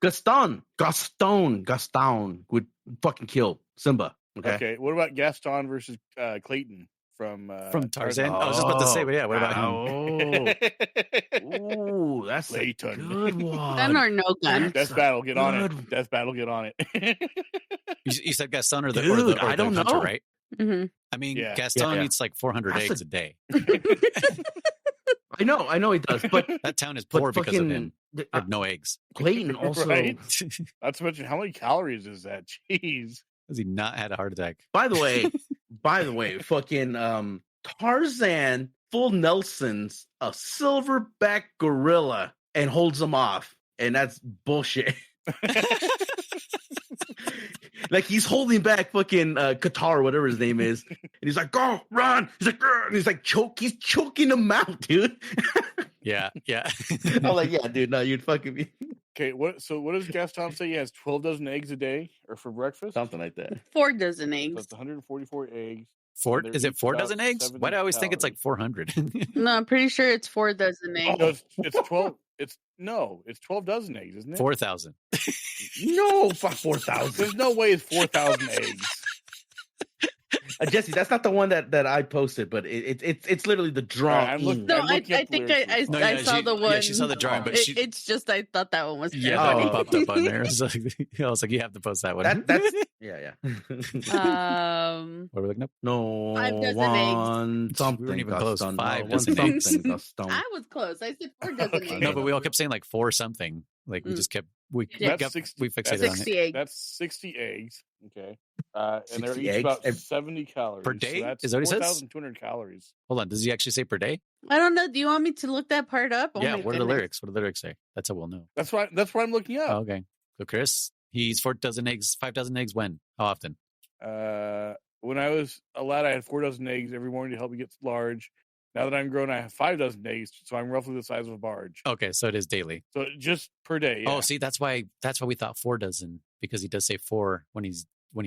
Gaston would fucking kill Simba. Okay. What about Gaston versus Clayton from Tarzan? I was just about to say, but yeah, what about him? Oh, that's Clayton. a good one. Gun or no gun? Death battle, get on it. Death battle, get on it. You said Gaston or the I don't hunter, know. right? Mm-hmm. I mean, Yeah. Gaston eats like 400 That's eggs a day. I know he does, but That town is poor because of him. With no eggs. Clayton also. Right? Not to mention, how many calories is that? Jeez. Has he not had a heart attack? By the way, fucking Tarzan full Nelson's a silverback gorilla and holds him off, and that's bullshit. Like he's holding back fucking Qatar, whatever his name is, and he's like, "Go, run!" He's like, "Grr," and he's like, he's choking him out, dude. Yeah. I'm like, yeah, dude, no, you'd fucking be Okay, what does Gaston say? He has 12 dozen eggs a day or for breakfast? something like that. 4 dozen So eggs. that's 144 eggs. Is it 4 about dozen eggs? 70 Why do I always think it's like 400? No, I'm pretty sure it's 4 dozen eggs. No, it's 12. It's 12 dozen eggs, isn't it? 4,000. No, fuck 4,000. There's no way it's 4,000 eggs. Jessi, that's not the one that I posted, but it's literally the drawing. I'm looking- No, I'm I looking at the think lyrics. No, I yeah, saw the one. Yeah, she saw the drawing, but it's just I thought that one was yeah, funny. that one popped up on there. I was like, you have to post that one. That's yeah. What are we looking up? No, 5 dozen one eggs. something. We weren't even close. Gaston. 5 No, dozen one eggs. something. Gaston. I was close. I said 4 dozen Okay. eggs. No, but we all kept saying like 4 something. Like we just kept we That's fixated on it 60 eggs. That's 60 eggs. Okay. And they're 60 each eggs? about 70 calories. Per day? So that's Is that what he says? 4,200 calories. Hold on, does he actually say per day? I don't know. Do you want me to look that part up? Oh yeah, my what are the goodness. lyrics? What do the lyrics say? That's how we'll know. That's what I'm looking up. Oh, okay. So Chris, he's 4 dozen eggs, 5 dozen eggs when? How often? When I was a lad, I had 4 dozen eggs every morning to help me get large. Now that I'm grown, I have 5 dozen eggs, so I'm roughly the size of a barge. Okay, so it is daily. So just per day. Yeah. Oh, see, that's why we thought 4 dozen, because he does say 4 when he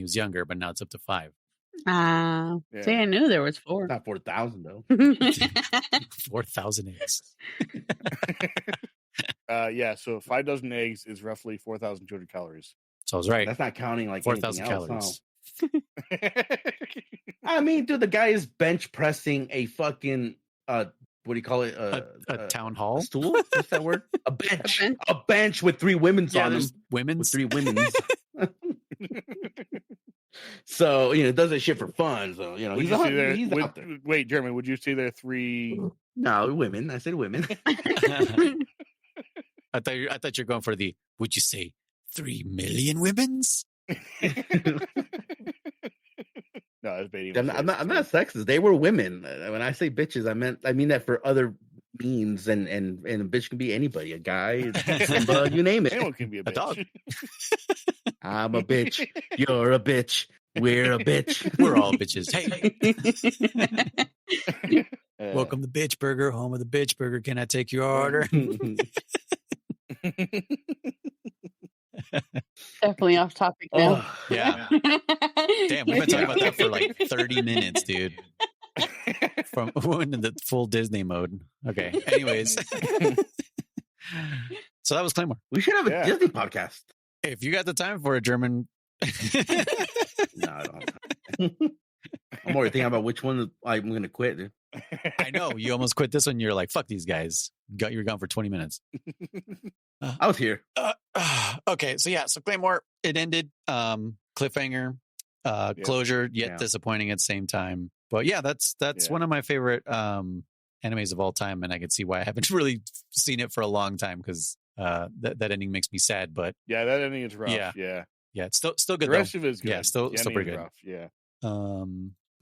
was younger, but now it's up to 5. Ah, Yeah. see, I knew there was 4. Not 4,000 though. 4,000 eggs. Yeah. So 5 dozen eggs is roughly 4,200 calories. So I was right. That's not counting like 4,000 anything else, calories. huh? I mean, dude, the guy is bench pressing a fucking what do you call it? A town hall A stool? What's that word? A bench. bench. A bench with 3 women's on them. there's With women's. 3 women's. So does that shit for fun. So he's out there. Wait, Jeremy, would you say there are 3? No, women. I said women. I thought you were going for the. Would you say 3 million women's? No, I was baiting. I'm not sexist. They were women. When I say bitches, I mean that for other means, and a bitch can be anybody, a guy, Simba, you name it. Anyone can be a bitch. A dog. I'm a bitch. You're a bitch. We're a bitch. We're all bitches. Hey, Uh, welcome to Bitch Burger, home of the Bitch Burger. Can I take your order? Definitely off topic now. Oh, Yeah. Damn, we've been talking about that for like 30 minutes, dude. From into the full Disney mode. Okay. Anyways. So that was Claymore. we should have a Disney podcast. If you got the time for a German. No, I don't. I'm already thinking about which one I'm going to quit, dude. I know. You almost quit this one. You're like, fuck these guys. You were gone for 20 minutes. I was here. Okay. So Claymore, it ended. Cliffhanger, closure, yet disappointing at the same time. But yeah, that's one of my favorite animes of all time. And I can see why I haven't really seen it for a long time because that ending makes me sad. But yeah, that ending is rough. Yeah. it's still good. The rest of it is good. Yeah, still pretty good. Rough. Yeah.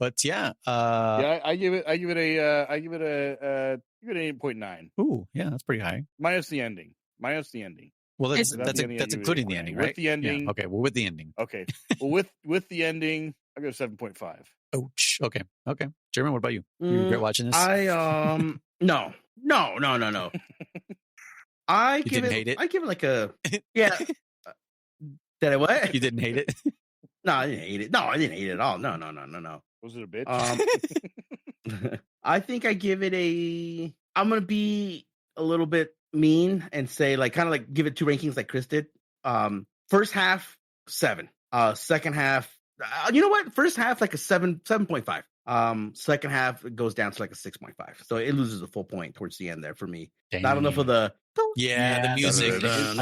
But yeah, I give it an 8.9. Ooh, yeah, that's pretty high. Minus the ending. Well, that's Without the ending, I give it including an the 8.9. ending, right? With the ending. Yeah. Okay, well, with the ending. Okay. Well, with the ending, I go 7.5. Ouch. Okay. Jeremy, what about you? You regret watching this? No. I didn't hate it? I give it like a yeah. Did I what? You didn't hate it? No, I didn't hate it. No, I didn't hate it at all. No. Was it a bitch? I think I give it I'm gonna be a little bit mean and say kind of give it 2 rankings like Chris did. First half 7. Second half, you know what? First half like a 7.5. Second half it goes down to like a 6.5. So it loses a full point towards the end there for me. Damn. Not enough of the the music. It did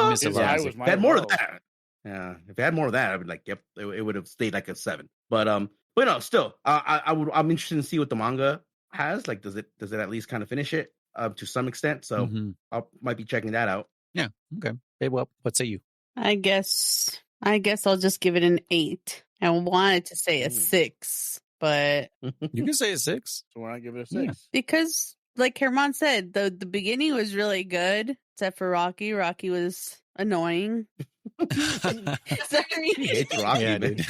miss a lot. If it had more of that. Yeah, if it had more of that, I would yep, it would have stayed like a 7. But no, still, I'm interested to see what the manga has. Does it at least kind of finish it to some extent? So I might be checking that out. Yeah. Okay. Babe, well, what say you? I guess I'll just give it an 8. I wanted to say a 6, but You can say a 6. So why not give it a 6? Yeah. because like Herman said, the beginning was really good, except for Rocky. Rocky was annoying. Sorry. It's Rocky, Yeah, man. dude.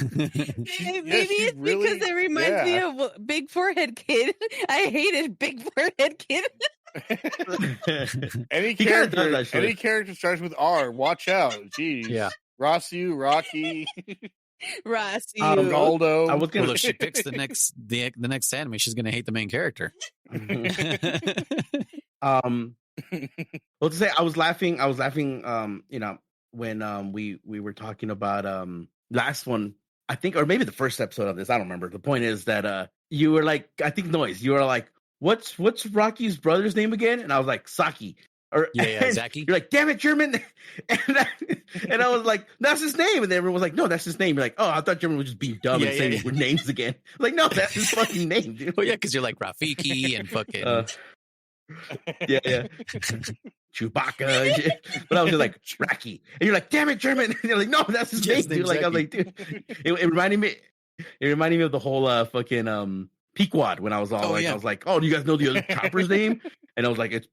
Maybe it's because it reminds me of Big Forehead Kid. I hated Big Forehead Kid. Any He kinda does character, that shit. any character starts with R. Watch out. Jeez. Yeah. Rossy, Rocky, Rossi. Ronaldo. I was Well, gonna if she picks the next anime, she's gonna hate the main character. Well, to say I was laughing, when we were talking about last one, I think, or maybe the first episode of this, I don't remember. The point is that you were like, I think Noise, you were like, what's Rocky's brother's name again? And I was like, Saki. Or Zaki. You're like, damn it, German. And I was like, that's his name. And then everyone was like, no, that's his name. You're like, oh, I thought German was just being dumb and saying names again. I'm like, no, that's his fucking name, dude. Well, yeah, because you're like Rafiki and fucking. Yeah. Chewbacca and shit. But I was just like, Rocky. And you're like, damn it, German. And you're like, no, that's his name, dude. Like, I was like, dude. It reminded me of the whole fucking Pequod when I was all I was like, oh, do you guys know the other chopper's name? And I was like, it's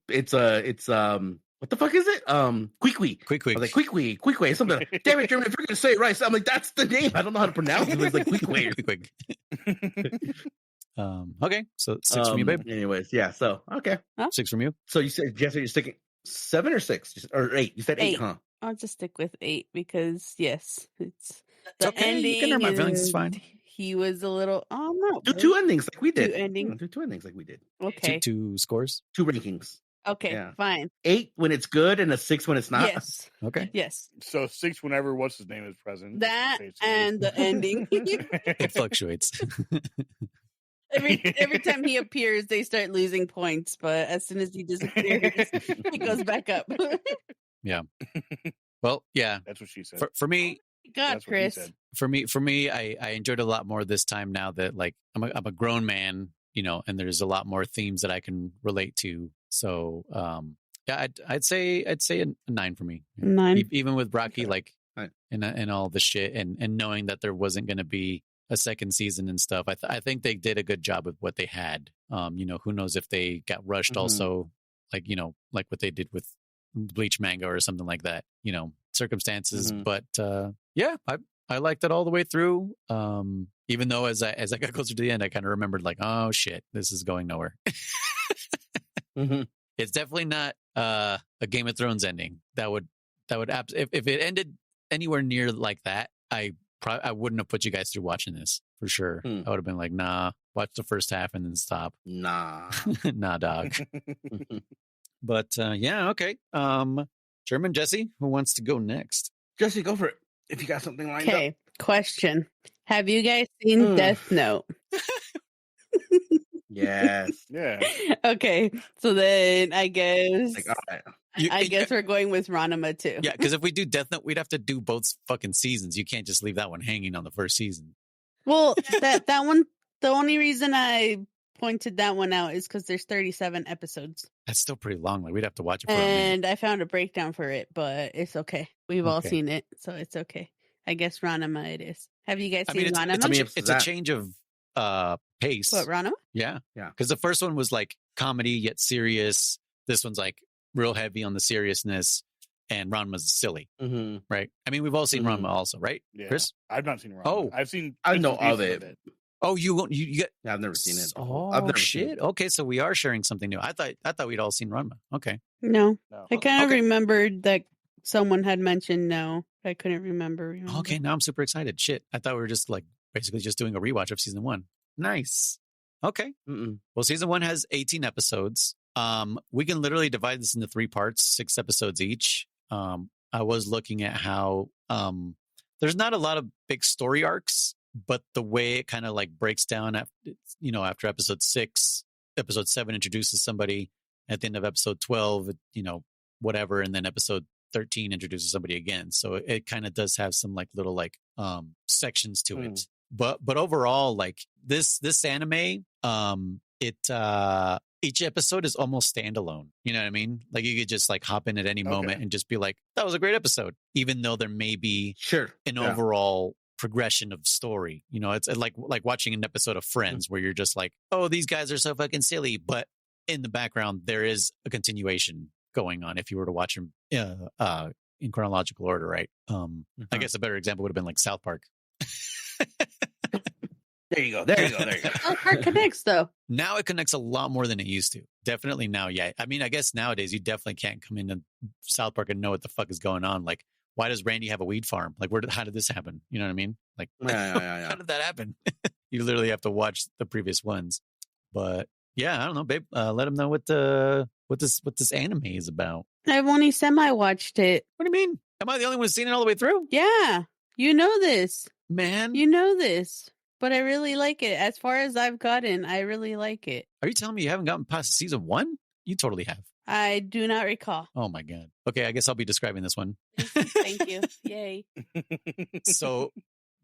what the fuck is it? Queequeg. Quick. I was like, Queequeg. Something like, damn it, German, if you're gonna say it right. So I'm like, that's the name. I don't know how to pronounce it. But it's like Queequeg. Okay, so 6 from you, babe. Anyways, yeah. So okay, 6 from you. So you said, Jessi, you're sticking 7 or 6 or 8? You said 8, huh? I'll just stick with 8 because yes, it's the okay. ending. You can hurt my feelings. It's fine. He was a little. Oh no! Do 2 endings like we did. Two endings. Do 2 endings like we did. Okay. 2 scores. 2 rankings. Okay, Yeah. fine. 8 when it's good and a 6 when it's not. Yes. Okay. Yes. So 6 whenever what's his name is present. That basically. and the ending. It fluctuates. Every time he appears, they start losing points, but as soon as he disappears, it goes back up. Well, yeah. That's what she said. For me, God, That's what he Chris. said. for me, I enjoyed it a lot more this time now that like I'm a grown man, you know, and there's a lot more themes that I can relate to. So, yeah, I'd say a 9 for me. Yeah. 9. Even with Rocky, Okay. like, Right. and all the shit, and knowing that there wasn't going to be a second season and stuff. I think they did a good job with what they had. You know, who knows if they got rushed Mhm. also, like, you know, like what they did with Bleach manga or something like that, you know, circumstances. Mhm. But yeah, I liked it all the way through. Even though as I got closer to the end, I kind of remembered like, oh shit, this is going nowhere. Mhm. It's definitely not a Game of Thrones ending. That would if it ended anywhere near like that, I wouldn't have put you guys through watching this for sure. Hmm. I would have been like, nah, watch the first half and then stop. Nah. Nah, dog. But yeah, okay. Sherman, Jessi, who wants to go next? Jessi, go for it. If you got something lined up. Okay, question. Have you guys seen Death Note? Yes. Yeah. Okay, so then I guess Like, all right. I guess we're going with Ranma too. Yeah, because if we do Death Note, we'd have to do both fucking seasons. You can't just leave that one hanging on the first season. Well, that one. The only reason I pointed that one out is because there's 37 episodes, That's still pretty long. Like we'd have to watch it for a minute. and I found a breakdown for it, but it's okay. We've all Okay. seen it, so it's okay. I guess Ranma it is. Have you guys I seen mean, Ranma? I mean, it's a change of pace. What, Ranma? Yeah. Yeah. Because the first one was like comedy yet serious. This one's like real heavy on the seriousness, and Ranma's silly, Mhm. right? I mean, we've all seen Mhm. Ranma also, right? Yeah. Chris? I've not seen Ranma. Oh. I've seen. I bits know and of pieces it. Oh, you get. Yeah, I've never seen it. Oh I've never seen shit! it. Okay, so we are sharing something new. I thought we'd all seen Ranma. Okay, No, No. I kind of Okay. remembered that someone had mentioned no. I couldn't remember. okay. Now I'm super excited. Shit, I thought we were just like basically just doing a rewatch of season 1. Nice. Okay. Mm-mm. Well, season 1 has 18 episodes. We can literally divide this into 3 parts, 6 episodes each. I was looking at how there's not a lot of big story arcs, but the way it kind of like breaks down after episode 6, episode 7 introduces somebody, at the end of episode 12, whatever, and then episode 13 introduces somebody again. So it kind of does have some like little like sections to it. But overall, like this anime, each episode is almost standalone. You know what I mean? Like you could just like hop in at any moment and just be like, that was a great episode, even though there may be Sure. an Yeah. overall progression of story. You know, it's like watching an episode of Friends where you're just like, oh, these guys are so fucking silly, but in the background there is a continuation going on if you were to watch them in chronological order, right? I guess a better example would have been like South Park. There you go. South Park connects though. Now it connects a lot more than it used to. Definitely now, yeah. I mean, I guess nowadays you definitely can't come into South Park and know what the fuck is going on. Like, why does Randy have a weed farm? Like, how did this happen? You know what I mean? Like, Yeah. how did that happen? You literally have to watch the previous ones. But yeah, I don't know, babe. Let them know what this anime is about. I've only semi-watched it. What do you mean? Am I the only one who's seen it all the way through? Yeah, you know this. Man, You know this. But I really like it. As far as I've gotten, I really like it. are you telling me you haven't gotten past season 1? You totally have. I do not recall. Oh my god. Okay, I guess I'll be describing this one. Thank you. Yay. So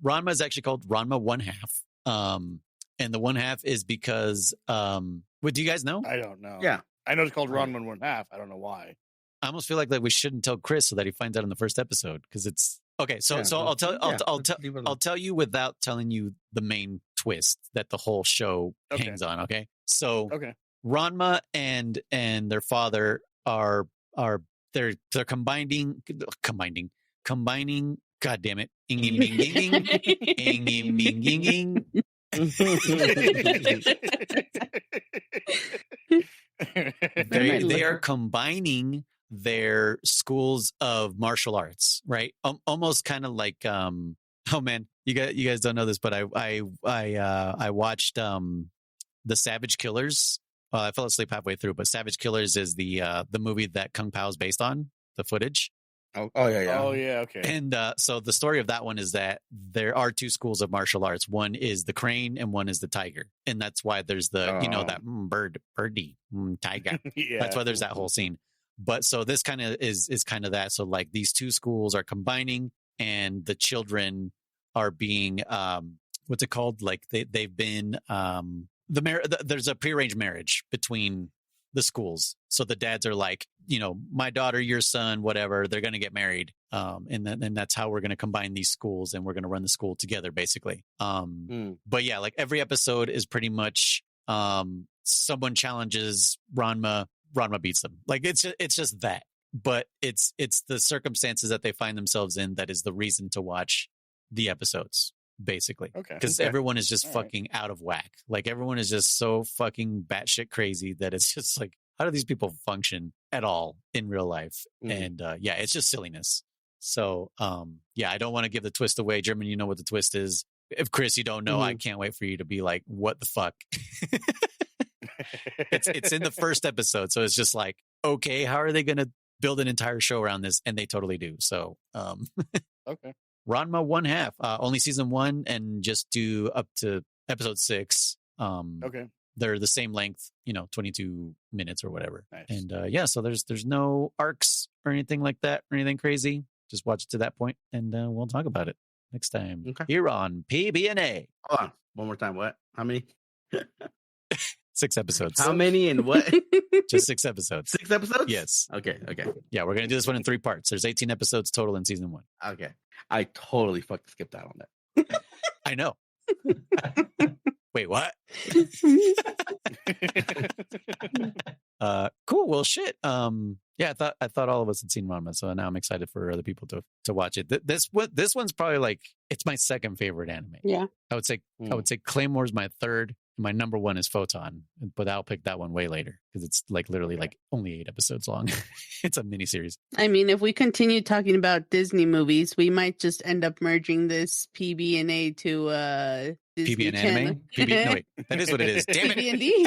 Ranma is actually called Ranma 1/2. And the 1/2 is because what do you guys know? I don't know. Yeah. I know it's called Right. Ranma 1/2. I don't know why. I almost feel like we shouldn't tell Chris so that he finds out in the first episode because it's okay. So Yeah, I'll tell let's leave it alone. I'll tell you without telling you the main twist that the whole show Okay. hangs on. Okay, so Okay. Ranma and their father are they're combining. God damn it! Inging, bing, ging, ging. Inging, bing, ging, ging. They are combining their schools of martial arts, right? Almost kind of like oh man, you guys don't know this, but I watched The Savage Killers Well, I fell asleep halfway through, but Savage Killers is the movie that Kung Pao is based on, the footage. Oh yeah. Oh yeah, okay. And so the story of that one is that there are two schools of martial arts. One is the crane and one is the tiger. And that's why there's the, that birdie, tiger. Yeah. That's why there's that whole scene. But so this kind of is kind of that. So like these two schools are combining and the children are being, what's it called? Like they've been, there's a prearranged marriage between the schools. So the dads are like, my daughter, your son, whatever, they're going to get married. And that's how we're going to combine these schools and we're going to run the school together, basically. But yeah, like every episode is pretty much, someone challenges Ranma beats them. Like it's just that, but it's the circumstances that they find themselves in that is the reason to watch the episodes. Basically, because everyone is just fucking out of whack. Like everyone is just so fucking batshit crazy that it's just like, how do these people function at all in real life? And it's just silliness. So I don't want to give the twist away. German, you know what the twist is. If Chris, you don't know, I can't wait for you to be like, what the fuck? It's in the first episode, so it's just like, okay, how are they going to build an entire show around this? And they totally do. So okay. Ranma 1/2, only season 1, and just do up to episode 6. Okay. They're the same length, 22 minutes or whatever. Nice. And so there's no arcs or anything like that or anything crazy. Just watch it to that point, and we'll talk about it next time here on PBNA. Hold on, one more time. What? How many? 6 episodes. How many and what? Just 6 episodes. 6 episodes? Yes. Okay. Yeah, we're gonna do this one in 3 parts. There's 18 episodes total in season 1. Okay. I totally fucking skipped out on that. I know. Wait, what? Cool. Well, shit. I thought all of us had seen Ranma, so now I'm excited for other people to watch it. This one's probably like, it's my second favorite anime. Yeah. I would say Claymore's my third. My number 1 is Photon, but I'll pick that one way later because it's like literally like only 8 episodes long. It's a miniseries. I mean, if we continue talking about Disney movies, we might just end up merging this PB&A to Disney PB and Channel. anime? No, wait. That is what it is. Damn it. PB&D.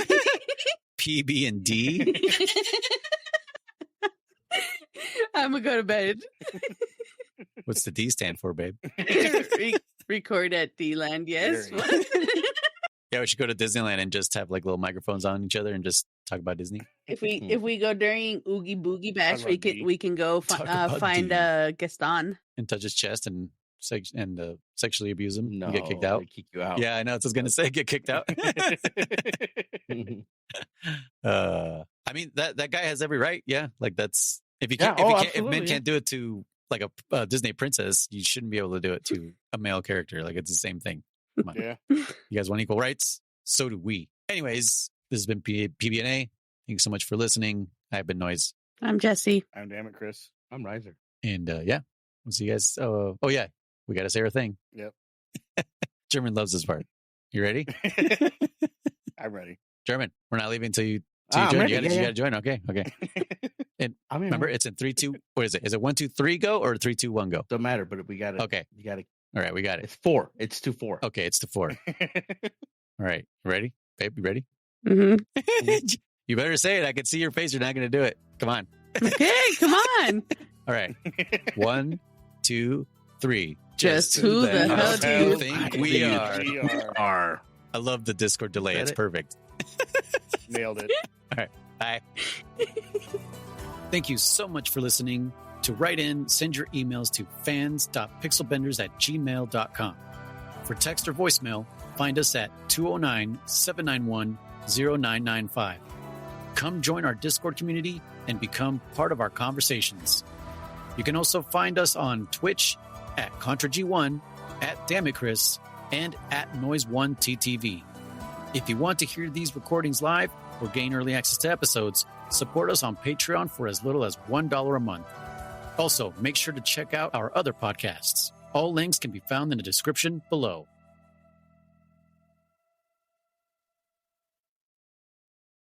PB and D. I'm gonna go to bed. What's the D stand for, babe? Record at D-Land, yes. Yeah, we should go to Disneyland and just have like little microphones on each other and just talk about Disney. If we go during Oogie Boogie Bash, Talk we can go find Gaston and touch his chest and sexually abuse him. No, and get kicked out. they kick you out. Yeah, I know. That's what I was gonna say. Get kicked out. I mean that guy has every right. Yeah, like that's if men can't do it to like a Disney princess, you shouldn't be able to do it to a male character. Like it's the same thing. Come on. Yeah. You guys want equal rights? So do we. Anyways, this has been PBNA. Thanks so much for listening. I've been Noise. I'm Jessi. I'm Damn it, Chris. I'm Riser. And we'll see you guys. Oh yeah, we got to say our thing. Yep. German loves this part. You ready? I'm ready. German, we're not leaving until you join. You got to join. Okay. And remember, it's in 3, 2. What is it? Is it 1, 2, 3 go or 3, 2, 1 go? Don't matter, but we got it. Okay. You got it. All right, we got it. It's 4. It's 2-4. Okay, it's to 4. All right, ready? Babe, you ready? Mm-hmm. You better say it. I can see your face. You're not going to do it. Come on. Okay, come on. All right. 1, 2, 3. Just who the hell do you think we are? I love the Discord delay. It's perfect. Nailed it. All right. Bye. Thank you so much for listening. To write in, send your emails to fans.pixelbenders@gmail.com. For text or voicemail, find us at 209-791-0995. Come join our Discord community and become part of our conversations. You can also find us on Twitch at ContraG1, at DammitChris, and at Noise1TTV. If you want to hear these recordings live or gain early access to episodes, support us on Patreon for as little as $1 a month. Also, make sure to check out our other podcasts. All links can be found in the description below.